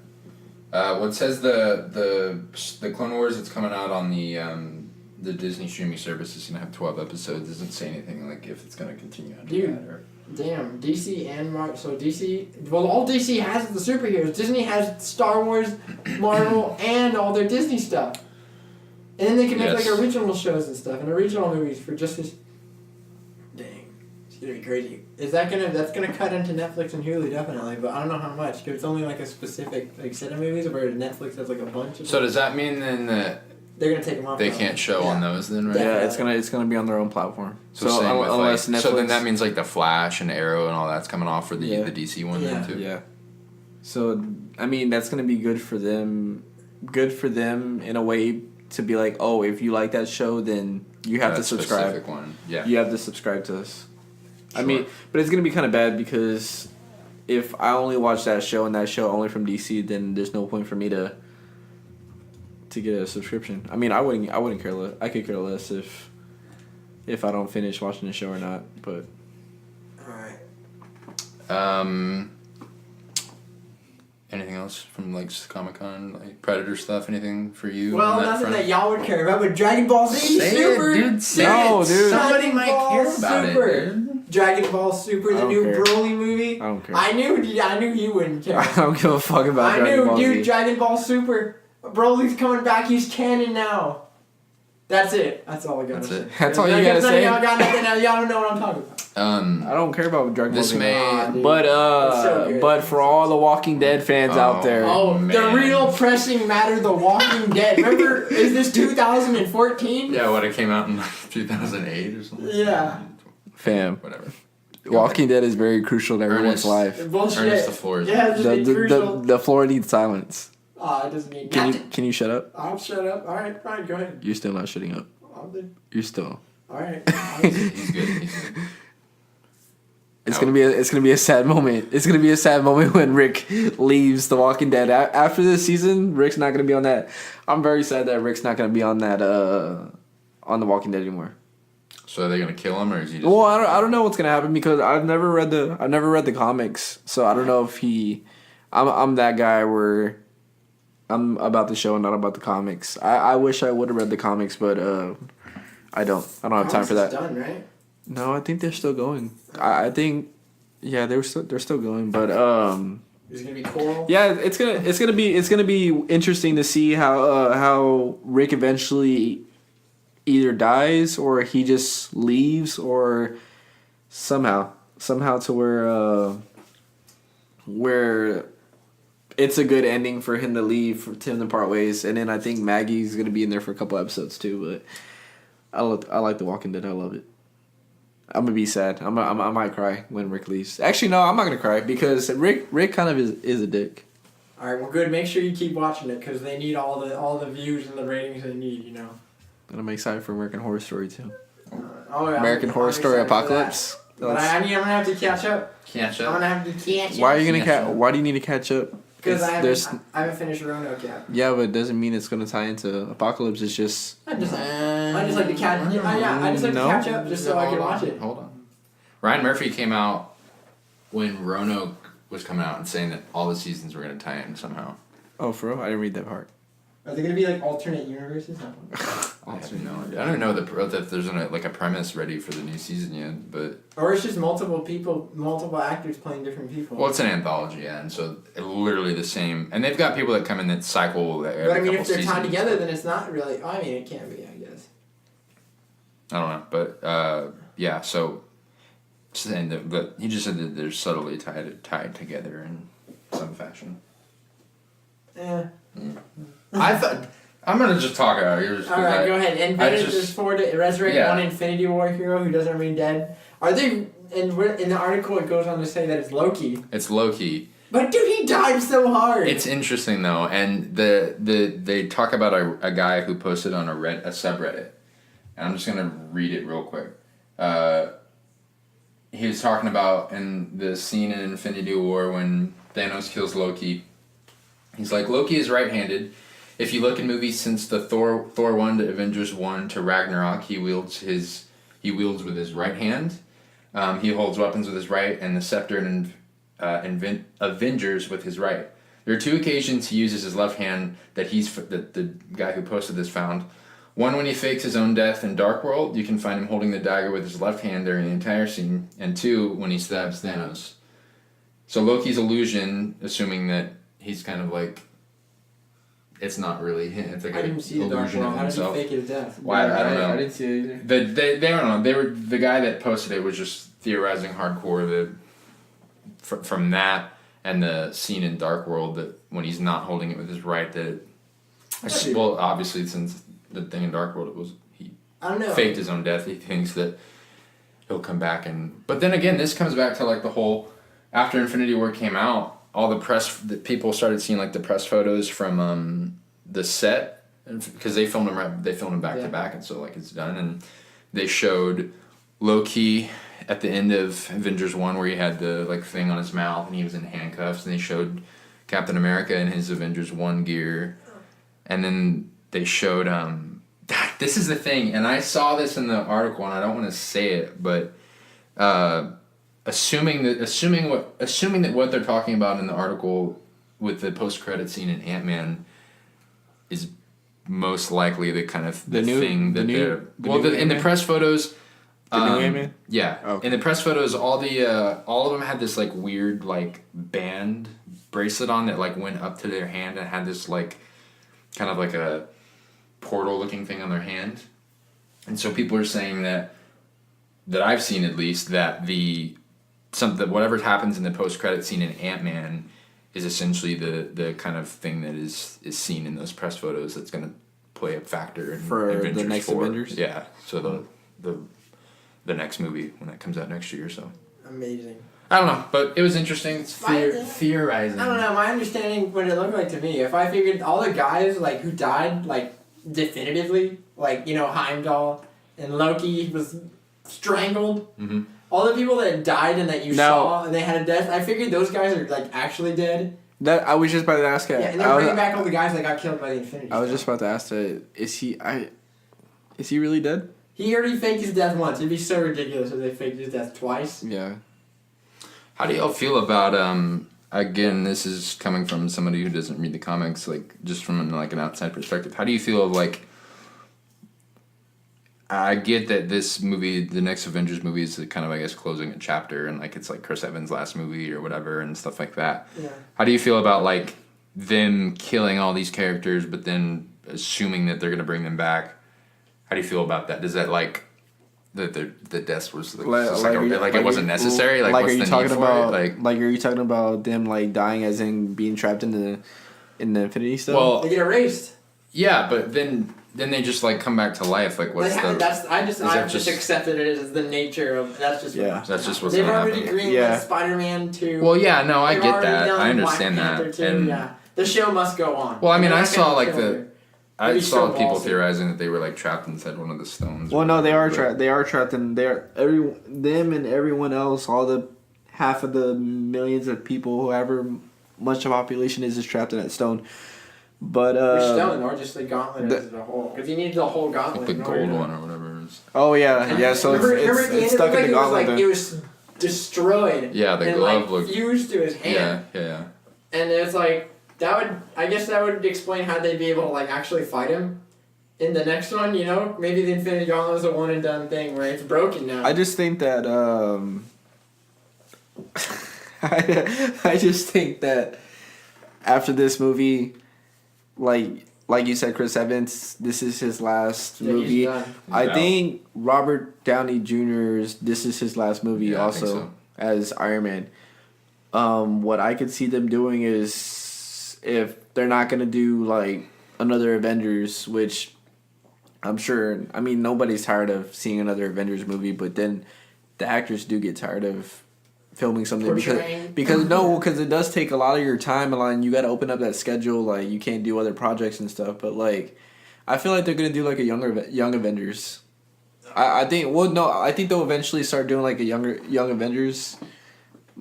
S3: Well, it says the Clone Wars that's coming out on the Disney streaming service is gonna have 12 episodes. Doesn't say anything like if it's gonna continue after
S1: Dude.
S3: that or.
S1: Damn, DC and Marvel. So DC, well, all DC has is the superheroes. Disney has Star Wars, Marvel, and all their Disney stuff. And then they can make
S3: Yes.
S1: like original shows and stuff and original movies for just this. Dang. gonna be crazy. That's gonna cut into Netflix and Hulu definitely, but I don't know how much because it's only like a specific like set of movies where Netflix has like a bunch of.
S3: So does that mean then that
S1: they're gonna take them off?
S3: they can't show on those then, right?
S2: Yeah, it's gonna be on their own platform.
S3: So same with
S2: unless
S3: like,
S2: Netflix.
S3: so then that means like the Flash and Arrow and all that's coming off for the DC one then too.
S2: Yeah. So I mean that's gonna be good for them. Good for them in a way to be like, oh, if you like that show, then you have to subscribe.
S3: Specific one. Yeah.
S2: You have to subscribe to us.
S3: Sure.
S2: I mean, but it's gonna be kind of bad because if I only watch that show and that show only from DC, then there's no point for me to get a subscription. I mean, I wouldn't care less. I could care less if I don't finish watching the show or not. But
S1: All right.
S3: Anything else from like Comic-Con, like Predator stuff? Anything for you?
S1: Well,
S3: on that
S1: nothing
S3: front?
S1: that y'all would care about, but Dragon Ball Z
S3: Say
S1: Super.
S3: it, dude. Say
S2: No,
S3: it.
S2: dude.
S3: Somebody
S1: Dragon
S3: might
S1: Ball
S3: care about
S1: Super.
S3: it, dude.
S1: Dragon Ball Super,
S2: I
S1: the
S2: don't
S1: new
S2: care.
S1: Broly movie.
S2: I don't care.
S1: I knew he wouldn't care.
S2: I don't give a fuck about Dragon Ball
S1: dude.
S2: Z.
S1: Dragon Ball Super. Broly's coming back. He's canon now. That's it. That's all I gotta say.
S2: That's all you gotta say?
S1: Y'all got nothing else. Y'all don't know what I'm talking about.
S2: I don't care about Dragon Ball
S3: This
S2: Z.
S3: may.
S1: Dude.
S2: But
S1: It's so good.
S2: but for all the Walking Dead fans out there,
S1: Oh,
S3: man.
S1: the real pressing matter, The Walking Dead. Remember, is this 2014?
S3: Yeah, what it came out in like 2008 or something.
S1: Yeah.
S2: fam,
S3: Whatever.
S2: Walking Dead is very crucial in everyone's
S3: Ernest.
S2: life.
S1: Bullshit.
S3: Ernest, the floor is.
S1: Yeah, it's just crucial.
S2: The floor needs silence.
S1: It doesn't mean
S2: Can
S1: nothing.
S2: you shut up?
S1: I'll shut up. All right, fine, go ahead.
S2: You're still not shutting up.
S1: I'll do.
S2: You're still.
S1: All right.
S3: He's good. He's good.
S2: It's gonna be a sad moment. It's gonna be a sad moment when Rick leaves The Walking Dead after this season. Rick's not gonna be on that. I'm very sad that Rick's not gonna be on that on The Walking Dead anymore.
S3: So are they gonna kill him, or is he just?
S2: Well, I don't know what's gonna happen because I've never read the comics, so I don't know if I'm that guy where I'm about the show and not about the comics. I wish I would have read the comics, but I don't have time for that.
S1: Done, right?
S2: No, I think they're still going. I think, yeah, they're still going, but
S1: There's gonna be coral.
S2: yeah, it's gonna be interesting to see how Rick eventually either dies or he just leaves or somehow to where it's a good ending for him to leave, for Tim to part ways, and then I think Maggie's gonna be in there for a couple episodes too. But I like The Walking Dead. I love it. I'm gonna be sad. I might cry when Rick leaves. Actually, no, I'm not gonna cry because Rick kind of is a dick.
S1: All right, well, good. Make sure you keep watching it because they need all the views and the ratings they need. You know.
S2: And I'm excited for American Horror Story too.
S1: Oh yeah.
S2: American Horror Story Apocalypse.
S1: But I'm gonna have to catch up.
S3: Catch
S1: I'm
S3: up.
S1: gonna have to catch up.
S2: Why are you gonna Why do you need to catch up?
S1: Because I
S2: There's-
S1: haven't finished Roanoke yet.
S2: Yeah, but it doesn't mean it's gonna tie into Apocalypse. It's just
S1: I just like to catch. I just like
S2: No.
S1: to catch up just so I can watch it.
S3: Hold on. Ryan Murphy came out when Roanoke was coming out and saying that all the seasons were gonna tie in somehow.
S2: oh, for real? I didn't read that part.
S1: Are they gonna be like alternate universes?
S3: I have no idea. I don't know that there's a premise ready for the new season yet, but
S1: Or it's just multiple actors playing different people.
S3: well, it's an anthology, yeah, and so literally the same. And they've got people that come in that cycle every
S1: But I mean,
S3: couple
S1: if they're tied
S3: seasons.
S1: together, then it's not really. I mean, it can be, I guess.
S3: I don't know, but yeah. So, but he just said that they're subtly tied together in some fashion.
S1: Yeah.
S3: I thought I'm gonna just talk about it.
S1: All right, go ahead. Avengers
S3: just-
S1: for to resurrect
S3: yeah.
S1: one Infinity War hero who doesn't remain dead. Are they? In the article, it goes on to say that it's Loki.
S3: It's Loki.
S1: But dude, he died so hard.
S3: It's interesting though, and they talk about a guy who posted on a subreddit, and I'm just gonna read it real quick. He was talking about in the scene in Infinity War when Thanos kills Loki. He's like, Loki is right-handed. If you look in movies since the Thor 1 to Avengers 1 to Ragnarok, he wields with his right hand. He holds weapons with his right, and the scepter in Avengers with his right. There are 2 occasions he uses his left hand that the guy who posted this found. One when he fakes his own death in Dark World, you can find him holding the dagger with his left hand during the entire scene. And 2 when he stabs Thanos. So Loki's illusion, assuming that he's kind of like it's not really him. It's like
S1: I didn't see the Dark
S3: illusion
S1: World.
S3: of
S1: How did he
S3: himself.
S1: fake his death?
S3: Why I don't know.
S2: I didn't see it either.
S3: They don't know. They were the guy that posted it was just theorizing hardcore from that and the scene in Dark World that when he's not holding it with his right well obviously since the thing in Dark World it was he
S1: I don't know.
S3: faked his own death. He thinks that he'll come back but then again this comes back to like the whole after Infinity War came out all the press that people started seeing like the press photos from the set because they filmed them back to back and so like it's done and they showed Loki at the end of Avengers 1 where he had the like thing on his mouth and he was in handcuffs and they showed Captain America in his Avengers 1 gear and then they showed this is the thing and I saw this in the article and I don't want to say it but assuming that what they're talking about in the article with the post-credit scene in Ant-Man is most likely the kind of thing that they're in the press photos
S2: the new Ant-Man?
S3: Yeah.
S2: Okay.
S3: In the press photos all of them had this like weird like band bracelet on that like went up to their hand and had this like kind of like a portal looking thing on their hand. And so people are saying that I've seen at least that whatever happens in the post-credit scene in Ant-Man is essentially the kind of thing that is seen in those press photos that's going to play a factor in
S2: for
S3: Avengers
S2: the next
S3: 4.
S2: Avengers.
S3: Yeah. So the next movie when that comes out next year. So
S1: Amazing.
S3: I don't know, but it was interesting. It's theorizing.
S1: I don't know. My understanding, what it looked like to me, if I figured all the guys like who died like definitively, like Heimdall and Loki was strangled.
S3: Mm-hmm.
S1: All the people that died and that you saw and they had a death, I figured those guys are like actually dead.
S2: That I was just about to ask that.
S1: Yeah, and they're bringing back all the guys that got killed by the Infinity Stone.
S2: I was just about to ask that. Is he really dead?
S1: He already faked his death once. It'd be so ridiculous if they faked his death twice.
S2: Yeah.
S3: How do y'all feel about again, this is coming from somebody who doesn't read the comics, like just from like an outside perspective. How do you feel like I get that this movie, the next Avengers movie, is kind of, I guess, closing a chapter, and like it's like Chris Evans' last movie or whatever, and stuff like that.
S1: Yeah.
S3: How do you feel about like them killing all these characters, but then assuming that they're gonna bring them back? How do you feel about that? Does that like the death was it wasn't necessary? Like what's
S2: are you
S3: the
S2: talking
S3: need for
S2: about?
S3: it?
S2: Like are you talking about them like dying as in being trapped in the Infinity Stone?
S3: Well,
S1: They get erased.
S3: yeah, but then they just like come back to life. Like what's
S1: I just accepted it as the nature of that's just
S3: that's just what's
S1: they've
S3: gonna
S1: already
S3: happen.
S1: greenlit Spider-Man 2.
S3: Well, yeah, no, I
S1: They've
S3: get
S1: already
S3: that.
S1: done
S3: I understand
S1: Black
S3: that.
S1: Panther 2,
S3: And
S1: yeah, the show must go on.
S3: well, I mean,
S1: They're
S3: I
S1: not
S3: saw
S1: gonna
S3: like
S1: kill her.
S3: I
S1: Maybe
S3: saw
S1: so
S3: people
S1: ballsy.
S3: theorizing that they were like trapped inside one of the stones.
S2: Well, no, they are trapped. They are trapped, and them and everyone else, all the half of the millions of people, whoever much the population is trapped in that stone. But
S1: Which stone, or just the gauntlet as a whole? Because you need the whole gauntlet.
S3: Like the
S1: in order
S3: gold
S1: to-
S3: one or whatever it is.
S2: oh yeah. So
S1: remember at the
S2: it's
S1: end,
S2: stuck in the
S1: it looked like
S2: gauntlet.
S1: it was destroyed.
S3: Yeah, the
S1: and
S3: glove
S1: like
S3: looked.
S1: fused to his hand.
S3: Yeah.
S1: And it's like I guess that would explain how they'd be able to like actually fight him in the next one. Maybe the Infinity Gauntlet is a one and done thing where it's broken now.
S2: I just think that I just think that after this movie, like you said, Chris Evans, this is his last
S1: Yeah, he's
S2: movie.
S1: done.
S2: I
S3: out.
S2: think Robert Downey Jr.'s this is his last movie
S3: Yeah, I think
S2: also
S3: so.
S2: as Iron Man. What I could see them doing is if they're not gonna do like another Avengers, which I'm sure, I mean, nobody's tired of seeing another Avengers movie, but then the actors do get tired of filming something
S1: Portraying.
S2: because it does take a lot of your time, and like you got to open up that schedule. Like you can't do other projects and stuff. But like, I feel like they're gonna do like a young Avengers. I think they'll eventually start doing like a young Avengers,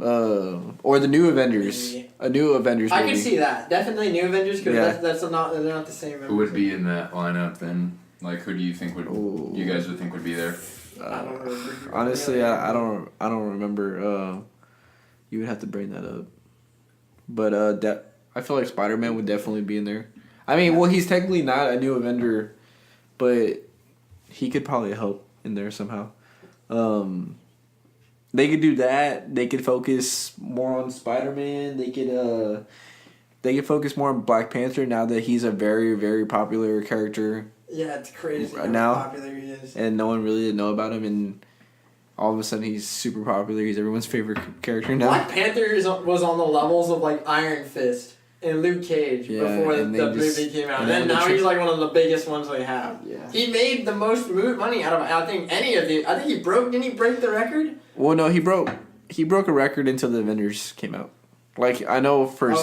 S2: or the new Avengers,
S1: Maybe.
S2: a new Avengers.
S1: I
S2: movie.
S1: can see that. Definitely new Avengers because
S2: Yeah.
S1: they're not the same.
S3: Who would be in that lineup then? Like, who do you think you guys would think would be there?
S1: I don't remember.
S2: Honestly, I don't remember. You would have to bring that up. But I feel like Spider-Man would definitely be in there. I mean, well, he's technically not a new Avenger, but he could probably help in there somehow. They could do that. They could focus more on Spider-Man. They could they can focus more on Black Panther now that he's a very, very popular character.
S1: Yeah, it's crazy how
S2: Now,
S1: popular he is.
S2: And no one really didn't know about him, and all of a sudden he's super popular. He's everyone's favorite character now.
S1: Black Panther was on the levels of like Iron Fist and Luke Cage before the movie came out. And then now he's like one of the biggest ones they have.
S2: Yeah.
S1: He made the most money out of I think any of the. I think didn't he break the record?
S2: Well, no, he broke a record until the Avengers came out. Like I know for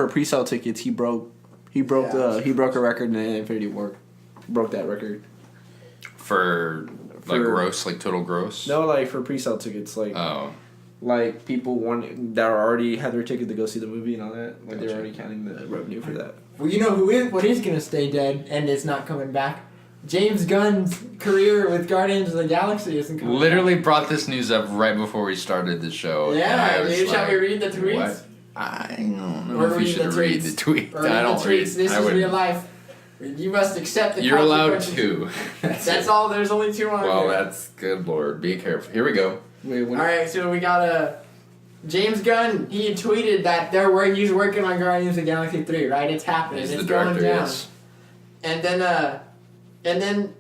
S2: pre-sale tickets he broke a record in Infinity War. Broke that record.
S3: For gross, like total gross?
S2: No, like for pre-sale tickets, like like people that already had their ticket to go see the movie and all that. Like they're already counting the revenue for that.
S1: Well, you know what is gonna stay dead and it's not coming back? James Gunn's career with Guardians of the Galaxy isn't coming
S3: Literally brought this news up right before we started the show.
S1: Yeah, dude, shall we read the tweets?
S3: What? I don't know if we should read the tweet.
S1: I don't read. This is real life. You must accept the
S3: You're allowed
S1: consequences.
S3: to.
S1: That's all. There's only 2 on
S3: Well,
S1: there.
S3: that's good, Lord. Be careful. Here we go.
S1: Alright, so we got James Gunn. He tweeted that he's working on Guardians of the Galaxy 3, right? It's happening.
S3: He's
S1: It's
S3: the
S1: going
S3: director,
S1: down.
S3: yes.
S1: And then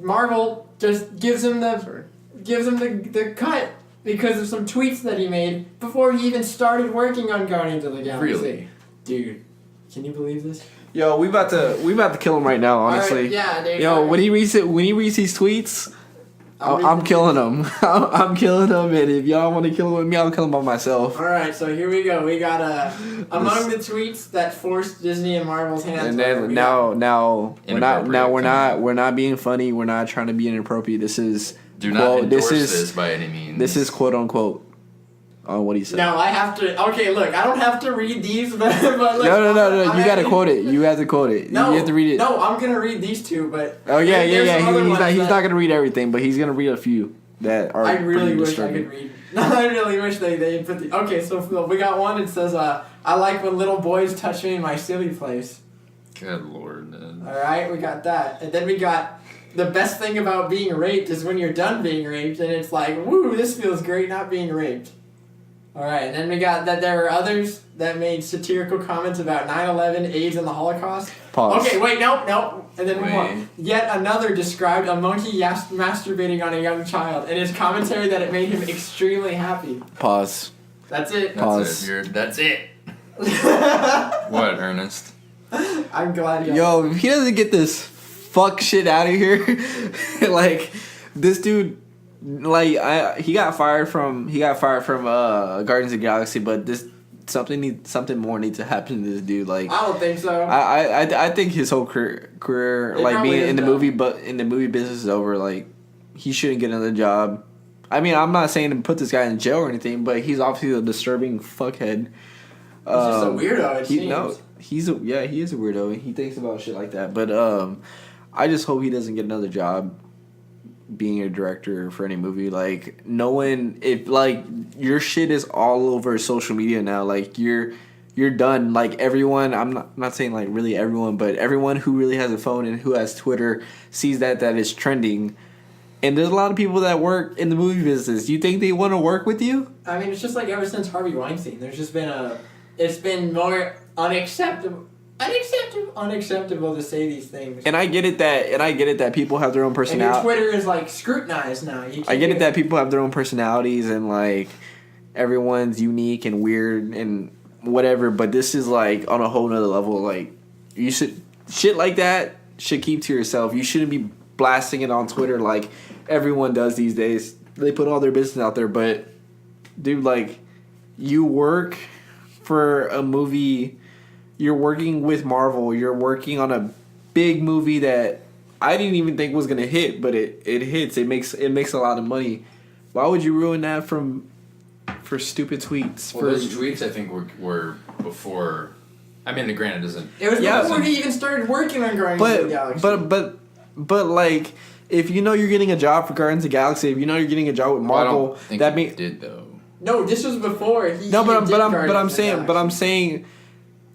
S1: Marvel just gives him the cut because of some tweets that he made before he even started working on Guardians of the Galaxy.
S3: Really?
S1: Dude, can you believe this?
S2: Yo, we about to kill him right now. Honestly,
S1: right, yeah, dude.
S2: Yo, when he reads these tweets, I'm killing him. I'm killing him, and if y'all want to kill him with me, I'll kill him by myself.
S1: All right, so here we go. We got among the tweets that forced Disney and Marvel's hands.
S2: And then we're not being funny. We're not trying to be inappropriate. This is
S3: do not endorse this by any means.
S2: This is quote unquote on what he said.
S1: No, I have to. Okay, look, I don't have to read these, but look,
S2: no. You gotta quote it. You have to quote it.
S1: No,
S2: you have to read it.
S1: No, I'm gonna read these 2, but
S2: oh yeah. He's not
S1: that
S2: gonna read everything, but he's gonna read a few that are.
S1: I really wish
S2: disturbing.
S1: I could read. I really wish they put the. Okay, so we got one. It says, "I like when little boys touch me in my silly place."
S3: Good Lord, man.
S1: All right, we got that, and then we got the best thing about being raped is when you're done being raped, and it's like, woo, this feels great not being raped. Alright, and then we got that there were others that made satirical comments about 9/11, AIDS, and the Holocaust.
S2: Pause.
S1: Okay, wait, nope. And then one. Yet another described a monkey masturbating on a young child, and his commentary that it made him extremely happy.
S2: Pause.
S1: That's it.
S2: Pause.
S3: That's it. What, Ernest?
S1: I'm glad you.
S2: Yo, if he doesn't get this fuck shit out of here, like this dude. Like he got fired from Guardians of the Galaxy, but something more needs to happen to this dude. Like
S1: I don't think so.
S2: I think his whole career like being in the movie business is over. Like he shouldn't get another job. I mean, I'm not saying to put this guy in jail or anything, but he's obviously a disturbing fuckhead.
S1: He's just a weirdo. It seems.
S2: No, he is a weirdo. He thinks about shit like that. But I just hope he doesn't get another job being a director for any movie. Like no one, if like your shit is all over social media now, like you're done. Like everyone, I'm not saying like really everyone, but everyone who really has a phone and who has Twitter sees that is trending. And there's a lot of people that work in the movie business. Do you think they want to work with you?
S1: I mean, it's just like ever since Harvey Weinstein, there's just been it's been more unacceptable to say these things.
S2: And I get it that people have their own personality.
S1: And your Twitter is like scrutinized now.
S2: I get it that people have their own personalities and like everyone's unique and weird and whatever, but this is like on a whole nother level. Like you should shit like that should keep to yourself. You shouldn't be blasting it on Twitter like everyone does these days. They put all their business out there, but dude, like you work for a movie. You're working with Marvel. You're working on a big movie that I didn't even think was gonna hit, but it hits. It makes a lot of money. Why would you ruin that for stupid tweets?
S3: Well, those tweets I think were before. I mean, granted, isn't
S1: it was before he even started working on Guardians of the Galaxy.
S2: But like, if you know you're getting a job for Guardians of the Galaxy, if you know you're getting a job with Marvel,
S3: well, I don't think that he did though.
S1: No, this was before.
S2: I'm saying.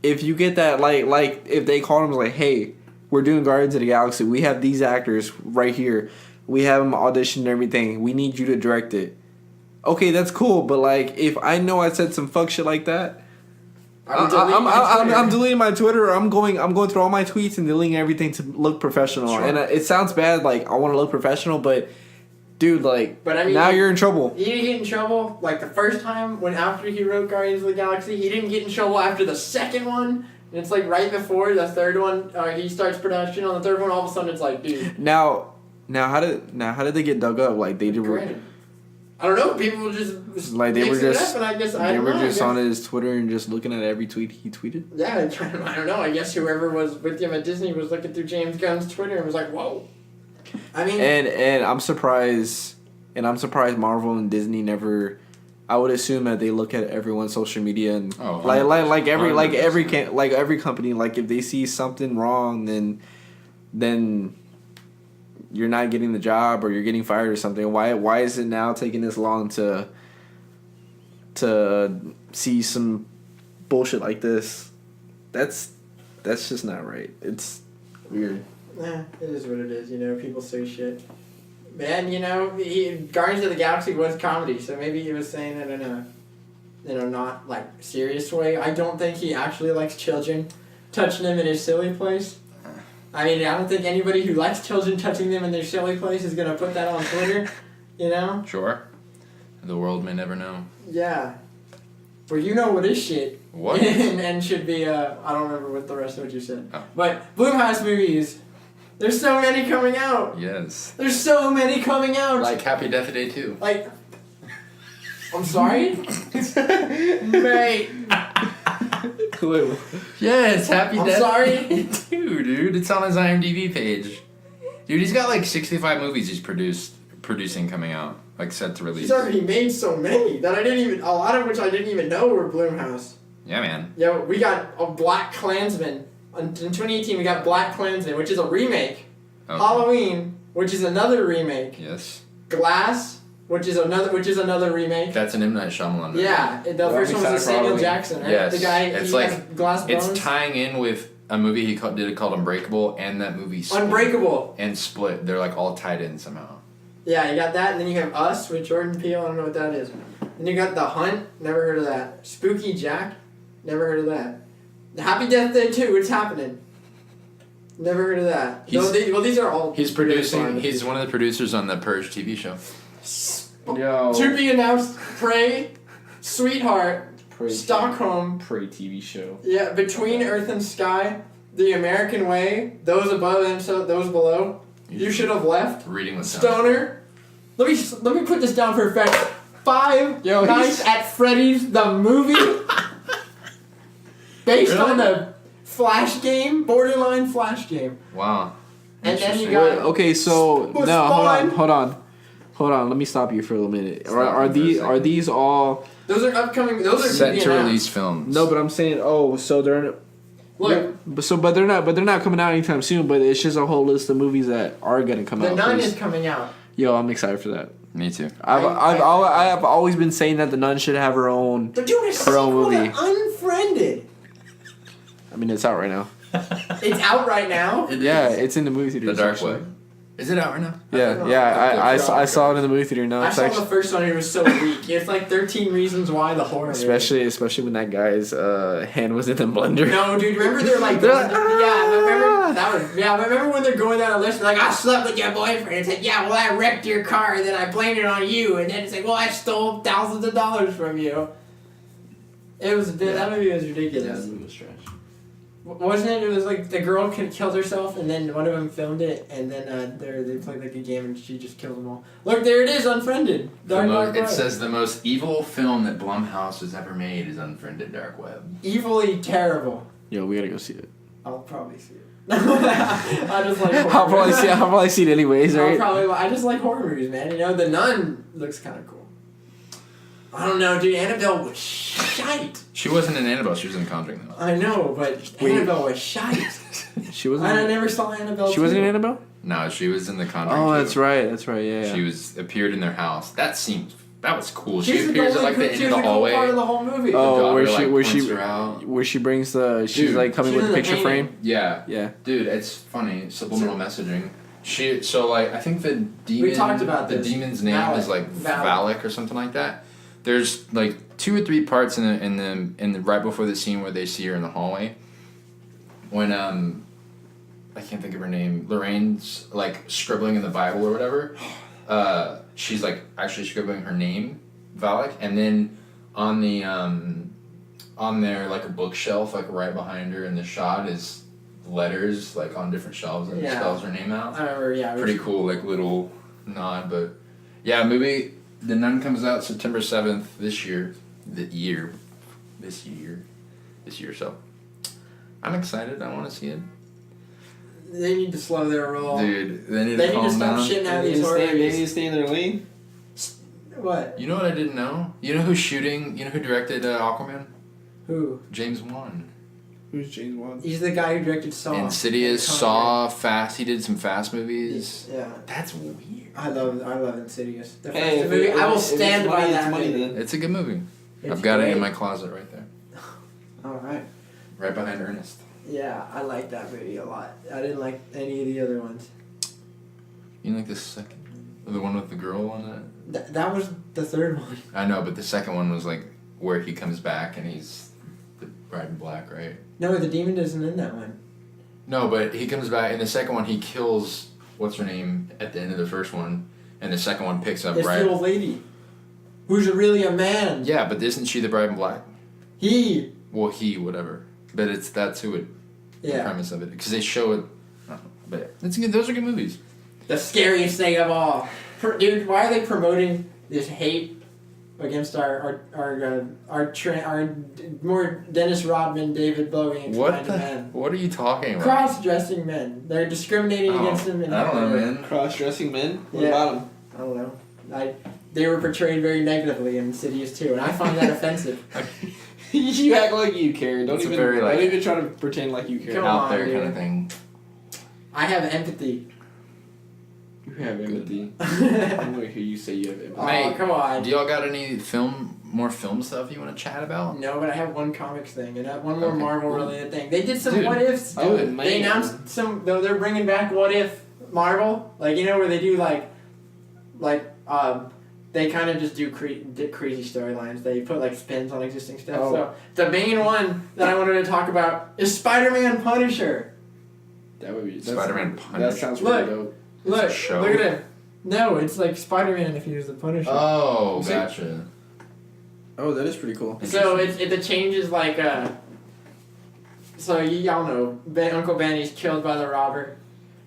S2: If you get that, like if they called him like, hey, we're doing Guardians of the Galaxy. We have these actors right here. We have them audition and everything. We need you to direct it. Okay, that's cool. But like, if I know I said some fuck shit like that, I'm deleting my Twitter. I'm going through all my tweets and deleting everything to look professional.
S1: Sure.
S2: And it sounds bad, like I want to look professional, but dude, like,
S1: but I mean,
S2: now you're in trouble.
S1: He didn't get in trouble like the first time when after he wrote Guardians of the Galaxy. He didn't get in trouble after the second one. And it's like right before the third one, he starts production on the third one. All of a sudden, it's like, dude.
S2: Now how did they get dug up? Like they did.
S1: I don't know. People just
S2: like they were just
S1: they were just
S2: on his Twitter and just looking at every tweet he tweeted.
S1: Yeah, I don't know. I guess whoever was with him at Disney was looking through James Gunn's Twitter and was like, "Whoa." I mean,
S2: and I'm surprised Marvel and Disney never. I would assume that they look at everyone's social media and like every company, like if they see something wrong, then you're not getting the job or you're getting fired or something. Why is it now taking this long to see some bullshit like this? That's just not right. It's weird.
S1: It is what it is. You know, people say shit. Man, you know, Guardians of the Galaxy was comedy, so maybe he was saying it in a not like serious way. I don't think he actually likes children touching him in his silly place. I mean, I don't think anybody who likes children touching them in their silly place is gonna put that on Twitter. You know?
S3: Sure. The world may never know.
S1: Yeah. Well, you know what is shit.
S3: What?
S1: and should be, I don't remember what the rest of what you said.
S3: Oh.
S1: But Blumhouse movies. There's so many coming out.
S3: Yes.
S1: There's so many coming out.
S3: Like Happy Death Day 2.
S1: Like, I'm sorry? Mate.
S3: Yes, Happy
S1: I'm
S3: Death
S1: sorry?
S3: Day 2, dude. It's on his IMDb page. Dude, he's got like 65 movies he's producing coming out. Like set to release.
S1: He's already made so many that a lot of which I didn't even know were Blumhouse.
S3: Yeah, man.
S1: Yeah, we got a Black Klansman. In 2018, we got Black Klansman, which is a remake. Okay. Halloween, which is another remake.
S3: Yes.
S1: Glass, which is another remake.
S3: That's an M. Night Shyamalan movie.
S1: Yeah, the first one was a Samuel Jackson, right?
S3: Yes.
S1: The guy,
S3: it's
S1: he
S3: like,
S1: has glass bones.
S3: It's tying in with a movie he did called Unbreakable and that movie Split.
S1: Unbreakable.
S3: And Split. They're like all tied in somehow.
S1: Yeah, you got that, and then you have Us with Jordan Peele. I don't know what that is. Then you got The Hunt. Never heard of that. Spooky Jack. Never heard of that. Happy Death Day 2. It's happening. Never heard of that. These are all.
S3: He's producing. He's one of the producers on the Purge TV show.
S2: Yo.
S1: To be announced. Prey, Sweetheart, Stockholm.
S2: Prey TV show.
S1: Yeah, Between Earth and Sky, The American Way, Those Above and Those Below. You Should Have Left.
S3: Reading with
S1: Stoner. Let me put this down for a fact. 5 Nights at Freddy's the movie. Based on the Flash game, Borderline Flash game.
S3: Wow.
S1: And then you got.
S2: Okay, so no, hold on. Let me stop you for a minute. Are these all?
S1: Those are upcoming. Those are
S3: set to release films.
S2: No, but I'm saying, so they're.
S1: Look,
S2: but they're not coming out anytime soon. But it's just a whole list of movies that are gonna come out.
S1: The Nun is coming out.
S2: Yo, I'm excited for that.
S3: Me too.
S2: I have always been saying that the Nun should have her own.
S1: They're doing a sequel
S2: movie.
S1: to Unfriended.
S2: I mean, it's out right now.
S1: It's out right now.
S2: It's in the movie theater.
S3: The Dark Web. Is it out right now?
S2: I saw it in the movie theater. No,
S1: I saw the first one. It was so weak. It's like 13 Reasons Why the horror.
S2: Especially when that guy's hand was in the blender.
S1: No, dude. Remember they're like. Remember when they're going down a list like I slept with your boyfriend. It's like well I wrecked your car and then I blamed it on you and then it's like I stole thousands of dollars from you. It was that movie was ridiculous.
S2: Yeah, that movie was trash.
S1: Wasn't it? It was like the girl killed herself, and then one of them filmed it, and then they played like a game, and she just killed them all. Look, there it is, Unfriended.
S3: It says the most evil film that Blumhouse has ever made is Unfriended Dark Web.
S1: Evilly terrible.
S2: Yo, we gotta go see it.
S1: I'll probably see it. I just like.
S2: I'll probably see it anyways, right?
S1: I just like horror movies, man. You know, The Nun looks kind of cool. I don't know, dude. Annabelle was shite.
S3: She wasn't in Annabelle. She was in Conjuring, though.
S1: I know, but Annabelle was shite.
S2: She wasn't.
S1: I never saw Annabelle.
S2: She wasn't in Annabelle?
S3: No, she was in the Conjuring.
S2: Oh, that's right. Yeah.
S3: She appeared in their house. That was cool.
S1: She appears at like the end of the hallway. Part of the whole movie.
S2: Oh, where she brings she's like coming with the picture frame.
S3: Yeah. Dude, it's funny. Subliminal messaging. I think the demon.
S1: We talked about
S3: the
S1: this.
S3: demon's name is like Valak or something like that. There's like 2 or 3 parts in the right before the scene where they see her in the hallway. When I can't think of her name. Lorraine's like scribbling in the Bible or whatever. She's like actually scribbling her name, Valak, and then on the on there like a bookshelf like right behind her in the shot is letters like on different shelves and it spells her name out.
S1: I remember, yeah.
S3: Pretty cool, like little nod, but yeah, movie The Nun comes out September 7th this year. This year, so I'm excited. I want to see it.
S1: They need to slow their roll.
S3: Dude, they need to calm
S1: stop
S3: down.
S1: shitting out these horror
S2: They
S1: movies.
S2: need to stay in their lane.
S1: What?
S3: You know what I didn't know? You know who's shooting? You know who directed Aquaman?
S1: Who?
S3: James Wan.
S2: Who's James Wan?
S1: He's the guy who directed Saw.
S3: Insidious, Saw, Fast. He did some Fast movies.
S1: Yeah.
S3: That's weird.
S1: I love Insidious. The
S2: Hey,
S1: first movie, I will stand by
S2: it's
S1: that
S2: money,
S1: movie.
S2: then.
S3: It's a good movie.
S1: It's
S3: I've got it
S1: great.
S3: in my closet right there.
S1: Alright.
S3: Right behind Ernest.
S1: Yeah, I like that movie a lot. I didn't like any of the other ones.
S3: You like the second? The one with the girl on it?
S1: That was the third one.
S3: I know, but the second one was like where he comes back and he's the bride in black, right?
S1: No, the demon isn't in that one.
S3: No, but he comes back in the second one. He kills what's her name at the end of the first one, and the second one picks up
S1: It's
S3: right.
S1: the old lady. Who's really a man.
S3: Yeah, but isn't she the bride in black?
S1: He.
S3: Well, whatever. But that's who it. The
S1: Yeah.
S3: premise of it, because they show it. I don't know, but yeah, it's good. Those are good movies.
S1: The scariest thing of all. Dude, why are they promoting this hate against our more Dennis Rodman, David Bowie, and kind of men?
S3: What are you talking about?
S1: Cross-dressing men. They're discriminating against them.
S3: I don't know, man.
S2: Cross-dressing men? What
S1: Yeah.
S2: about them?
S1: I don't know. They were portrayed very negatively in Insidious too, and I find that offensive.
S2: You act like you care. Don't
S3: It's a
S2: even
S3: very, like-
S2: don't even try to pretend like you care.
S1: Come
S3: Out
S1: on,
S3: there
S1: dude.
S3: kind of thing.
S1: I have empathy.
S2: You have empathy.
S1: Oh,
S2: I'm gonna hear you say you have empathy.
S3: Mate,
S1: come on.
S3: Do y'all got any more film stuff you want to chat about?
S1: No, but I have one comics thing and one more
S3: Okay,
S1: Marvel
S3: cool.
S1: related thing. They did some
S3: Dude.
S1: what ifs.
S2: Oh,
S1: Dude.
S2: man.
S1: They announced some. They're bringing back what if Marvel, like where they do they kind of just do crazy storylines. They put like spins on existing stuff.
S2: Oh.
S1: So the main one that I wanted to talk about is Spider-Man Punisher.
S2: That would be
S3: Spider-Man
S2: That
S3: Punisher.
S2: sounds
S1: Look.
S2: pretty dope.
S1: Look,
S3: a show?
S1: look at him. No, it's like Spider-Man if he was the Punisher.
S3: Oh,
S2: See?
S3: gotcha.
S2: Oh, that is pretty cool.
S1: So the change is like so y'all know Uncle Benny's killed by the robber,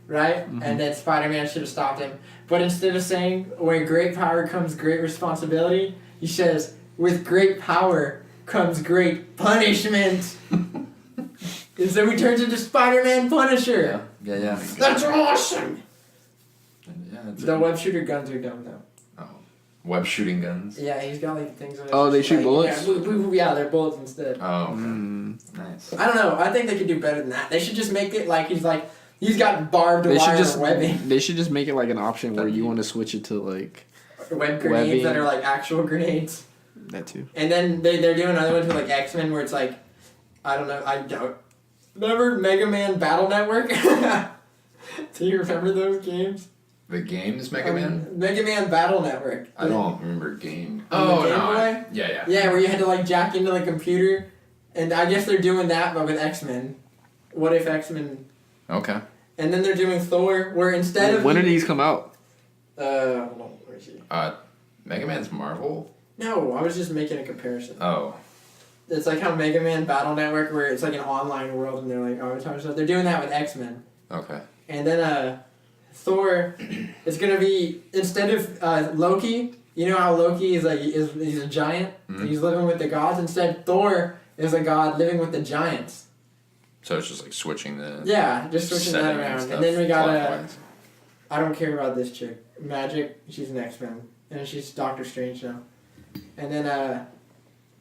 S1: right?
S2: Mhm.
S1: And then Spider-Man should have stopped him. But instead of saying "with great power comes great responsibility," he says "with great power comes great punishment." And so he turns into Spider-Man Punisher.
S3: Yeah.
S1: That's awesome.
S3: Yeah, it's
S1: The web shooter guns are dumb though.
S3: web shooting guns.
S1: Yeah, he's got like things. On
S2: Oh, they shoot bullets?
S1: Yeah, they're bullets instead.
S3: Oh, okay.
S2: Mm.
S3: Nice.
S1: I don't know. I think they could do better than that. They should just make it like he's got barbed wire webbing.
S2: They should just make it like an option where you want to switch it to like
S1: Web grenades
S2: Webbing.
S1: that are like actual grenades.
S2: that too.
S1: And then they're doing another ones with like X-Men where it's like, I don't know, I don't. Remember Mega Man Battle Network? Do you remember those games?
S3: The games Mega Man?
S1: Mega Man Battle Network.
S3: I don't remember game.
S1: On the
S3: Oh,
S1: Game
S3: no.
S1: Boy?
S3: Yeah.
S1: Yeah, where you had to like jack into the computer. And I guess they're doing that but with X-Men. What if X-Men...
S3: Okay.
S1: And then they're doing Thor where instead of...
S2: When did these come out?
S1: Hold on, where is he?
S3: Mega Man's Marvel?
S1: No, I was just making a comparison.
S3: Oh.
S1: It's like how Mega Man Battle Network, where it's like an online world, and they're like, oh, so they're doing that with X-Men.
S3: Okay.
S1: And then Thor, it's gonna be instead of Loki. You know how Loki is he's a giant.
S3: Mhm.
S1: He's living with the gods. Instead, Thor is a god living with the giants.
S3: So it's just like switching the.
S1: Yeah, just switching that
S3: setting
S1: around.
S3: stuff
S1: And then we got
S3: plot-wise.
S1: I don't care about this chick, Magic. She's an X-Men, and she's Doctor Strange now. And then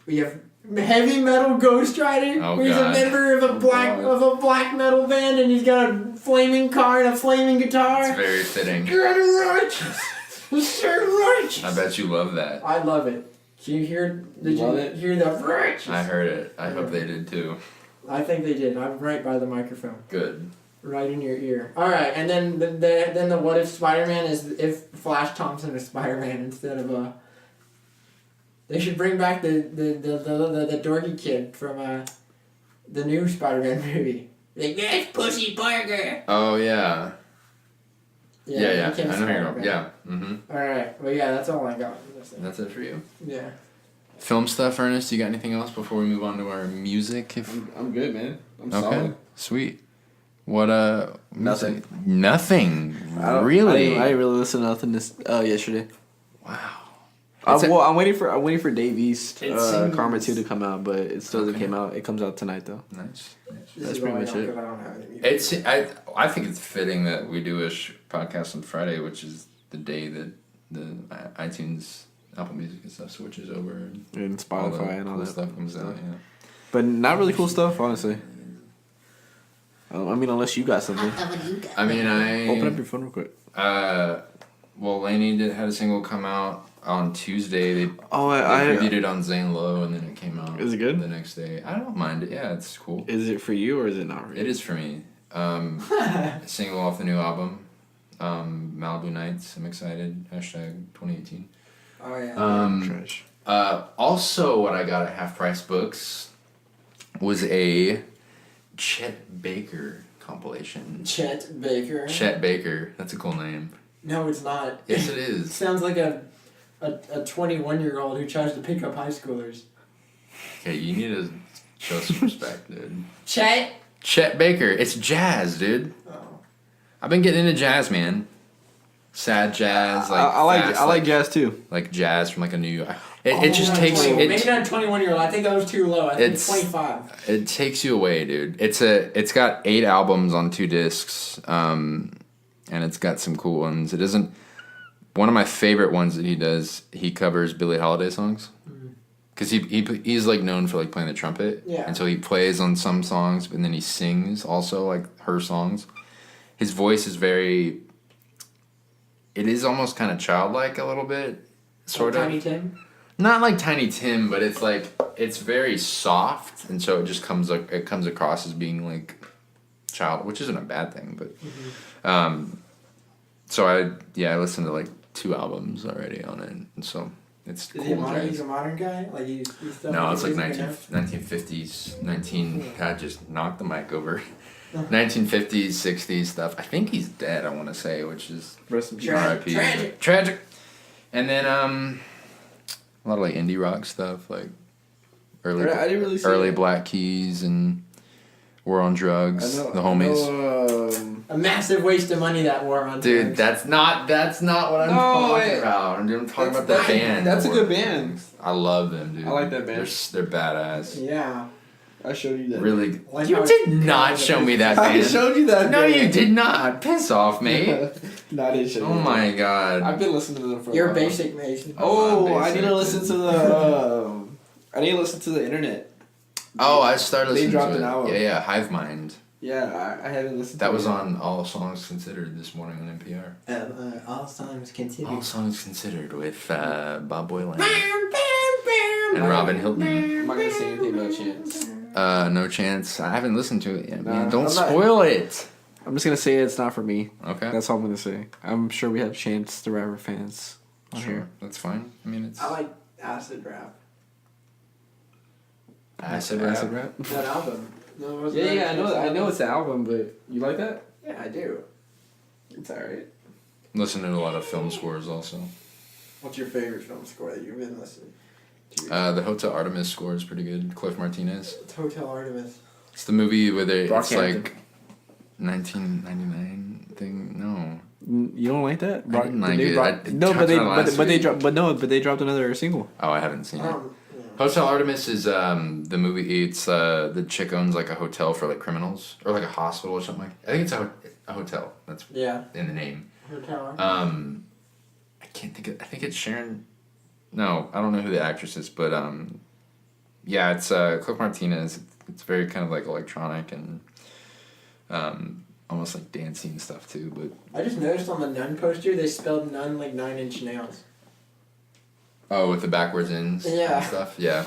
S1: we have Heavy Metal Ghost Rider.
S3: Oh,
S1: He's
S3: God.
S1: a member of a black metal band, and he's got a flaming car and a flaming guitar.
S3: It's very fitting.
S1: Get righteous, so righteous.
S3: I bet you love that.
S1: I love it. Did you hear? Did
S2: Love
S1: you
S2: it?
S1: hear the righteous?
S3: I heard it. I hope they did too.
S1: I think they did. I'm right by the microphone,
S3: Good.
S1: right in your ear. All right, and then the what if Spider-Man is if Flash Thompson is Spider-Man instead of They should bring back the dorky kid from the new Spider-Man movie. Like, that's Pussy Parker.
S3: Oh yeah. Yeah.
S1: he became
S3: I know who you're
S1: Spider-Man.
S3: going. Yeah. Mm-hmm.
S1: All right. Well, yeah, that's all I got.
S3: That's it for you.
S1: Yeah.
S3: Film stuff, Ernest. You got anything else before we move on to our music?
S2: I'm good, man. I'm
S3: okay.
S2: solid.
S3: Sweet. What
S2: Nothing.
S3: Nothing.
S2: I
S3: Really?
S2: didn't really listen to nothing yesterday.
S3: Wow.
S2: I'm waiting for Dave East
S1: It seems-
S2: Karma 2 to come out, but it still hasn't came out. It comes out tonight though.
S3: Nice.
S2: That's pretty much it.
S3: It's I think it's fitting that we do a podcast on Friday, which is the day that the iTunes, Apple Music and stuff switches over,
S2: And Spotify and all
S3: cool
S2: that
S3: stuff comes out. Yeah.
S2: But not really cool stuff, honestly. I mean, unless you got something.
S3: I mean,
S2: Open up your phone real quick.
S3: Well, LANY had a single come out on Tuesday. They
S2: I
S3: reviewed it on Zane Lowe, and then it came out.
S2: Is it good?
S3: The next day. I don't mind it. Yeah, it's cool.
S2: Is it for you or is it not for you?
S3: It is for me. Single off the new album, Malibu Nights. I'm excited. #2018.
S1: Oh yeah.
S2: Trash.
S3: Also, what I got at Half Price Books was a Chet Baker compilation.
S1: Chet Baker.
S3: Chet Baker. That's a cool name.
S1: No, it's not.
S3: Yes, it
S1: It
S3: is.
S1: sounds like a 21-year-old who tries to pick up high schoolers.
S3: Okay, you need to show some respect, dude.
S1: Chet.
S3: Chet Baker. It's jazz, dude.
S1: Oh.
S3: I've been getting into jazz, man. Sad jazz, like
S2: I like jazz too.
S3: like jazz from like a New York. It just
S1: not
S3: takes
S1: 20,
S3: it.
S1: maybe not 21-year-old. I think that was too low. I think
S3: It's-
S1: 25.
S3: It takes you away, dude. It's got 8 albums on 2 discs, and it's got some cool ones. It isn't one of my favorite ones that he does. He covers Billie Holiday songs, because he's like known for like playing the trumpet.
S1: Yeah.
S3: And so he plays on some songs, and then he sings also like her songs. His voice is very. It is almost kind of childlike a little bit, sort of.
S1: Tiny Tim.
S3: Not like Tiny Tim, but it's like it's very soft, and so it just comes across as being like child, which isn't a bad thing, but so I listened to like 2 albums already on it, and so it's
S1: Is
S3: cool.
S1: he modern? He's
S3: jazz.
S1: a modern guy. Like he's still.
S3: No, it's like
S1: music
S3: 1950s, God, just knocked the mic over. 1950s, 60s stuff. I think he's dead. I want to say, which is
S2: Rest in peace.
S3: R.I.P. Tragic. And then a lot of like indie rock stuff, like
S2: I didn't really see
S3: early
S2: that.
S3: Black Keys and War on Drugs, the homies.
S1: A massive waste of money that war on.
S3: Dude,
S1: drugs.
S3: that's not what I'm talking about. I'm talking about that band.
S2: That's a good band.
S3: I love them, dude.
S2: I like that band.
S3: They're badass.
S1: Yeah.
S2: I showed you that.
S3: Really,
S1: Like
S3: you
S1: how
S3: did
S1: it's-
S3: not show me that
S2: I
S3: band.
S2: showed you that.
S3: No,
S2: band.
S3: you did not. Piss off, mate.
S2: No, I didn't show you.
S3: Oh
S2: that.
S3: my god.
S2: I've been listening to them for.
S1: You're
S2: a while.
S1: basic, Mason.
S2: Oh,
S3: I'm
S2: I need to listen to the. I need to listen to the internet.
S3: Oh, I started
S2: They
S3: listening
S2: dropped
S3: to
S2: an
S3: it.
S2: album.
S3: Yeah, Hive Mind.
S2: Yeah, I haven't listened.
S3: That
S2: to
S3: was
S2: it.
S3: on All Songs Considered this morning on NPR.
S1: All songs considered.
S3: All Songs Considered with Bob Boylan and Robin Hilton.
S2: I'm not gonna say anything about Chance.
S3: No Chance. I haven't listened to it yet,
S2: Nah,
S3: man. Don't
S2: I'm not-
S3: spoil it.
S2: I'm just gonna say it's not for me.
S3: Okay.
S2: That's all I'm gonna say. I'm sure we have Chance the Rapper fans on
S3: Sure.
S2: here.
S3: That's fine. I mean, it's
S1: I like acid rap.
S3: acid
S2: Acid
S3: rap.
S2: rap.
S1: That album. No, it was
S2: Yeah,
S1: that
S2: I know.
S1: Chance
S2: I know
S1: album.
S2: it's an album, but you like that?
S1: Yeah, I do.
S2: It's alright.
S3: Listen to a lot of film scores also.
S1: What's your favorite film score that you've been listening to?
S3: The Hotel Artemis score is pretty good. Cliff Martinez.
S1: It's Hotel Artemis.
S3: It's the movie where it's
S2: Brockhampton.
S3: like 1999 thing. No.
S2: You don't like that?
S3: I didn't like
S2: the new
S3: it.
S2: Brock-
S3: I
S2: no,
S3: talked about it last week.
S2: they dropped another single.
S3: Oh, I haven't seen it.
S1: Yeah.
S3: Hotel Artemis is the movie. It's the chick owns like a hotel for like criminals or like a hospital or something like. I think it's a hotel. That's
S1: Yeah.
S3: in the name.
S1: Hotel Artemis.
S3: I can't think of. I think it's Sharon. No, I don't know who the actress is, but yeah, it's Cliff Martinez. It's very kind of like electronic and almost like dancing and stuff too. But
S1: I just noticed on the Nun poster they spelled Nun like 9-inch nails.
S3: oh, with the backwards ends
S1: Yeah.
S3: and stuff. Yeah,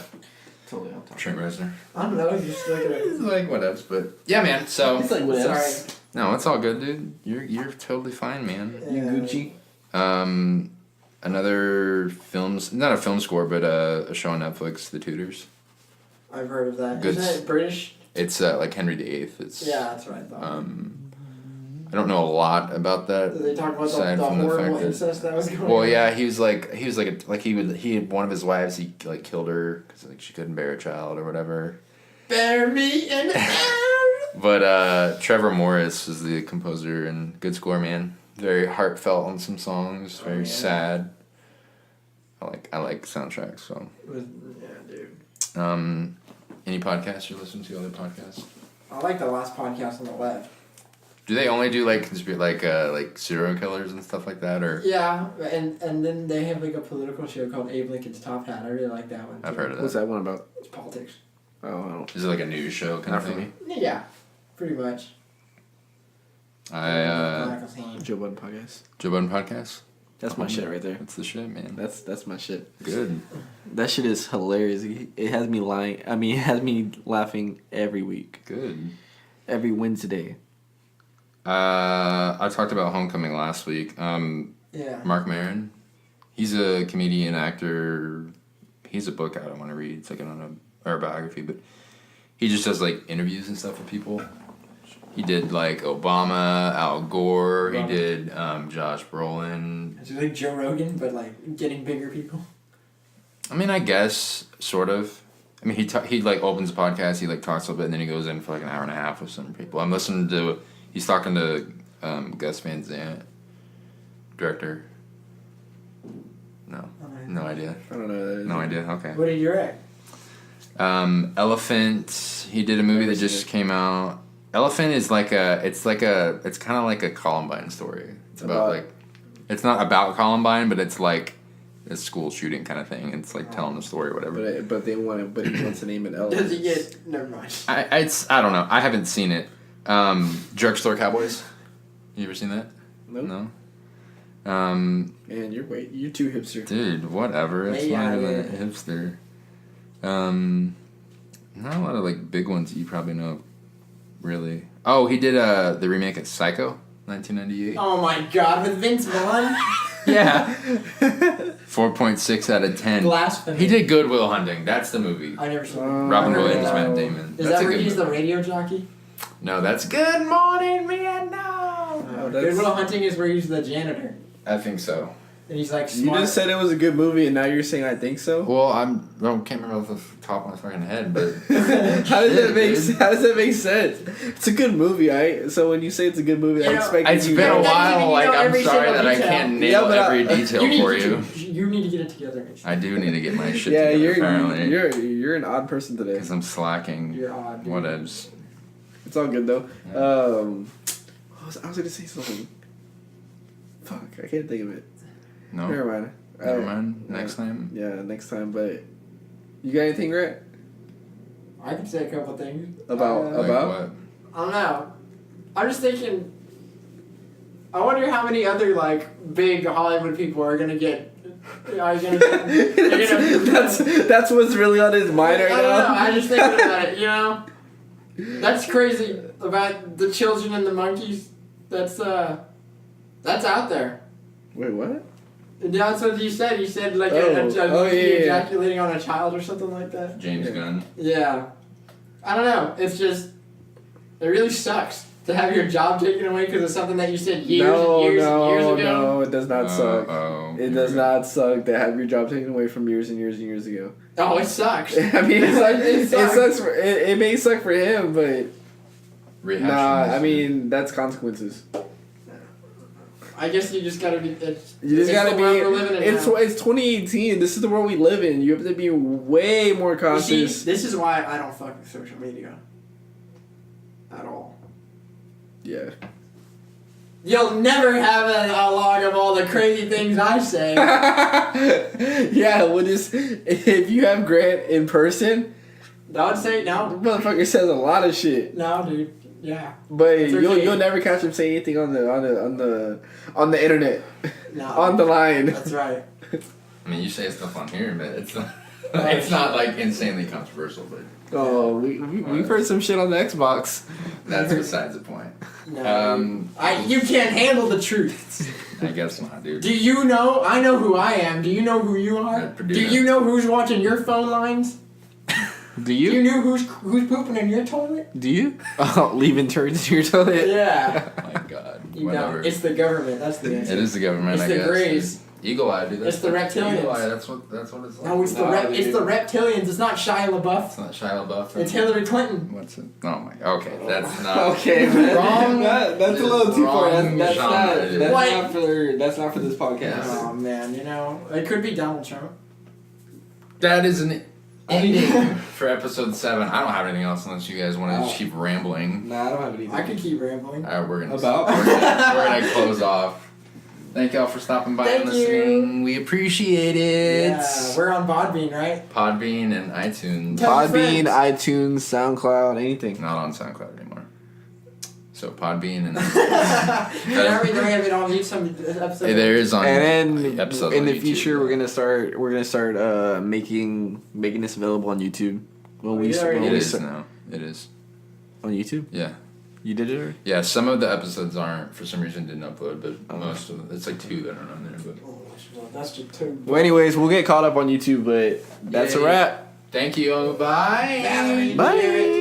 S2: Totally on top.
S3: Trent Reznor.
S1: I don't know, just look at
S3: It's
S1: it.
S3: like whatevs, but yeah, man. So
S2: It's like whatevs.
S1: Sorry.
S3: no, it's all good, dude. You're totally fine, man.
S2: You Gucci.
S3: another films, not a film score, but a show on Netflix, The Tudors.
S1: I've heard of that.
S3: Good.
S1: Isn't it British?
S3: It's like Henry VIII. It's
S1: Yeah, that's what I thought.
S3: I don't know a lot about that.
S1: Did they talk about
S3: aside
S1: the
S3: from the
S1: horrible
S3: fact that-
S1: incest that was going on?
S3: Well, yeah, he was like he had one of his wives. He like killed her because like she couldn't bear a child or whatever.
S1: Bear me in the
S3: But Trevor Morris is the composer and good score, man. Very heartfelt on some songs. Very sad. I like soundtracks. So.
S1: Yeah, dude.
S3: Any podcasts you listen to? Other podcasts?
S1: I like the last podcast on the left.
S3: Do they only do like serial killers and stuff like that, or?
S1: Yeah, and then they have like a political show called Abe Lincoln's Top Hat. I really like that one.
S3: I've heard of that.
S2: What's that one about?
S1: It's politics.
S2: Oh,
S3: Is it like a news show kind
S2: not
S3: of
S2: for
S3: thing?
S2: me.
S1: Yeah, pretty much. Michael's hand.
S2: Joe Budden podcast.
S3: Joe Budden podcast.
S2: That's my shit right there.
S3: That's the shit, man.
S2: That's my shit.
S3: Good.
S2: That shit is hilarious. It has me lying. I mean, it has me laughing every week.
S3: Good.
S2: Every Wednesday.
S3: I talked about Homecoming last week.
S1: Yeah.
S3: Mark Maron. He's a comedian, actor. He has a book out I want to read. It's like an autobiography, but he just does like interviews and stuff with people. He did like Obama, Al Gore. He did Josh Brolin.
S1: It's like Joe Rogan, but like getting bigger people.
S3: I mean, I guess sort of. I mean, he like opens a podcast. He like talks a little bit, and then he goes in for like an hour and a half with some people. I'm listening to. He's talking to Gus Van Sant, director. No idea.
S2: I don't know. That is.
S3: No idea. Okay.
S1: What did you write?
S3: Elephant. He did a movie that just came out. Elephant is it's kind of like a Columbine story. It's about like, it's not about Columbine, but it's like a school shooting kind of thing. It's like telling the story or whatever.
S2: But he wants to name it Elephant.
S1: Does he get? Never mind.
S3: I don't know. I haven't seen it. Drugstore Cowboys. You ever seen that?
S2: Nope.
S3: No.
S2: Man, you're too hipster.
S3: Dude, whatever. It's not even hipster. Not a lot of like big ones that you probably know. Really? Oh, he did the remake of Psycho, 1998.
S1: Oh my God, with Vince Vaughn.
S3: Yeah. 4.6 out of 10.
S1: Blasphemy.
S3: He did Good Will Hunting. That's the movie.
S1: I never saw it.
S3: Robin
S1: I heard
S3: Williams,
S1: of
S3: Matt
S1: that.
S3: Damon.
S1: Is
S3: That's
S1: that
S3: a
S1: where
S3: good
S1: he's the
S3: movie.
S1: radio jockey?
S3: No, that's Good Morning Vietnam.
S1: Good Will Hunting is where he's the janitor.
S3: I think so.
S1: And he's like
S2: You
S1: smart.
S2: just said it was a good movie, and now you're saying I think so.
S3: Well, I can't remember off the top of my fucking head, but
S2: How does that make sense? It's a good movie, alright? So when you say it's a good movie, I expect
S3: it's
S2: you
S3: been a
S1: know
S3: while. Like, I'm
S1: every
S3: sorry
S1: single
S3: that I
S1: detail.
S3: can't nail
S2: Yeah, but
S3: every detail for you.
S1: You need to get it together.
S3: I do need to get my shit
S2: Yeah,
S3: together. Apparently,
S2: you're an odd person today.
S3: because I'm slacking.
S1: You're odd. Dude.
S3: Whatevs.
S2: It's all good though. I was gonna say something. Fuck, I can't think of it.
S3: No.
S2: Never mind.
S3: Never mind. Next time.
S2: Yeah, next time. But you got anything, right?
S1: I can say a couple things.
S2: About-
S3: Like what?
S1: I don't know. I'm just thinking. I wonder how many other like big Hollywood people are gonna get. Are gonna?
S2: That's what's really on his mind right
S1: I don't know.
S2: now.
S1: I'm just thinking about it. You know, that's crazy about the children and the monkeys. That's out there.
S2: Wait, what?
S1: That's what you said. You said like a monkey ejaculating on a child or something like that.
S3: James Gunn.
S1: Yeah. I don't know. It's just, it really sucks to have your job taken away because of something that you said years and years ago.
S2: No, it does not suck.
S3: Oh.
S2: It does not suck to have your job taken away from years and years and years ago.
S1: Oh, it sucks.
S2: I mean,
S1: It sucks.
S2: it may suck for him, but
S3: Rehashing
S2: nah.
S3: this.
S2: I mean, that's consequences.
S1: I guess you just gotta be.
S2: You just gotta
S1: the
S2: be.
S1: world we're living in
S2: It's
S1: now.
S2: 2018. This is the world we live in. You have to be way more
S1: You
S2: conscious.
S1: see, this is why I don't fuck with social media. At all.
S2: Yeah.
S1: You'll never have a log of all the crazy things I say.
S2: Yeah, well, just if you have Grant in person,
S1: I would say
S2: the
S1: no.
S2: motherfucker says a lot of shit.
S1: No, dude. Yeah.
S2: But
S1: It's okay.
S2: you'll never catch him saying anything on the internet,
S1: No.
S2: on the line.
S1: That's right.
S3: I mean, you say stuff on here, but it's not. It's not like insanely controversial, but
S2: Oh, we've heard some shit on the Xbox.
S3: that's besides the point.
S1: No, you can't handle the truth.
S3: I guess not, dude.
S1: Do you know? I know who I am. Do you know who you are? Do you know who's watching your phone lines?
S2: Do
S1: Do
S2: you?
S1: you know who's pooping in your toilet?
S2: Do you? Oh, leaving turds in your toilet?
S1: Yeah.
S3: Oh my god.
S1: You
S3: Whatever.
S1: know, it's the government. That's the answer.
S3: It is the government,
S1: It's
S3: I
S1: the
S3: guess.
S1: Greys.
S3: Eagle Eye, dude.
S1: It's the reptilians.
S3: Eagle Eye, that's what it's like.
S1: No, it's the reptilians. It's not Shia LaBeouf.
S3: It's not Shia LaBeouf.
S1: It's Hillary Clinton.
S3: What's it? Oh my. Okay, that's not.
S2: Okay, man.
S1: Wrong.
S2: That's a little too far. That's
S3: genre,
S2: not.
S3: dude.
S2: That's not for this podcast.
S3: Yeah.
S1: Oh man, you know it could be Donald Trump.
S3: That is an ending for episode 7. I don't have anything else unless you guys want to keep rambling.
S2: Nah, I don't have anything.
S1: I could keep rambling.
S3: All right, we're gonna
S2: About?
S3: we're gonna close off. Thank y'all for stopping by and
S1: Thank you.
S3: listening. We appreciate it.
S1: Yeah, we're on Podbean, right?
S3: Podbean and iTunes.
S1: Tell your
S2: Podbean,
S1: friends.
S2: iTunes, SoundCloud, anything.
S3: Not on SoundCloud anymore. So Podbean and
S1: Now we have it on some episodes.
S3: hey, there is on
S2: And then
S3: episodes
S2: in
S3: on
S2: the
S3: YouTube.
S2: future, we're gonna start making this available on YouTube. When we
S1: Yeah,
S3: It is
S2: start
S3: now. It is.
S2: on YouTube.
S3: Yeah.
S2: You did it already?
S3: Yeah, some of the episodes aren't, for some reason, didn't upload, but
S2: Oh.
S3: most of them, it's like 2 that are on there. But
S1: Oh, that's just too.
S2: Well, anyways, we'll get caught up on YouTube, but that's a
S3: Yay.
S2: wrap.
S3: thank you. Bye.
S1: Valerie.
S2: Bye.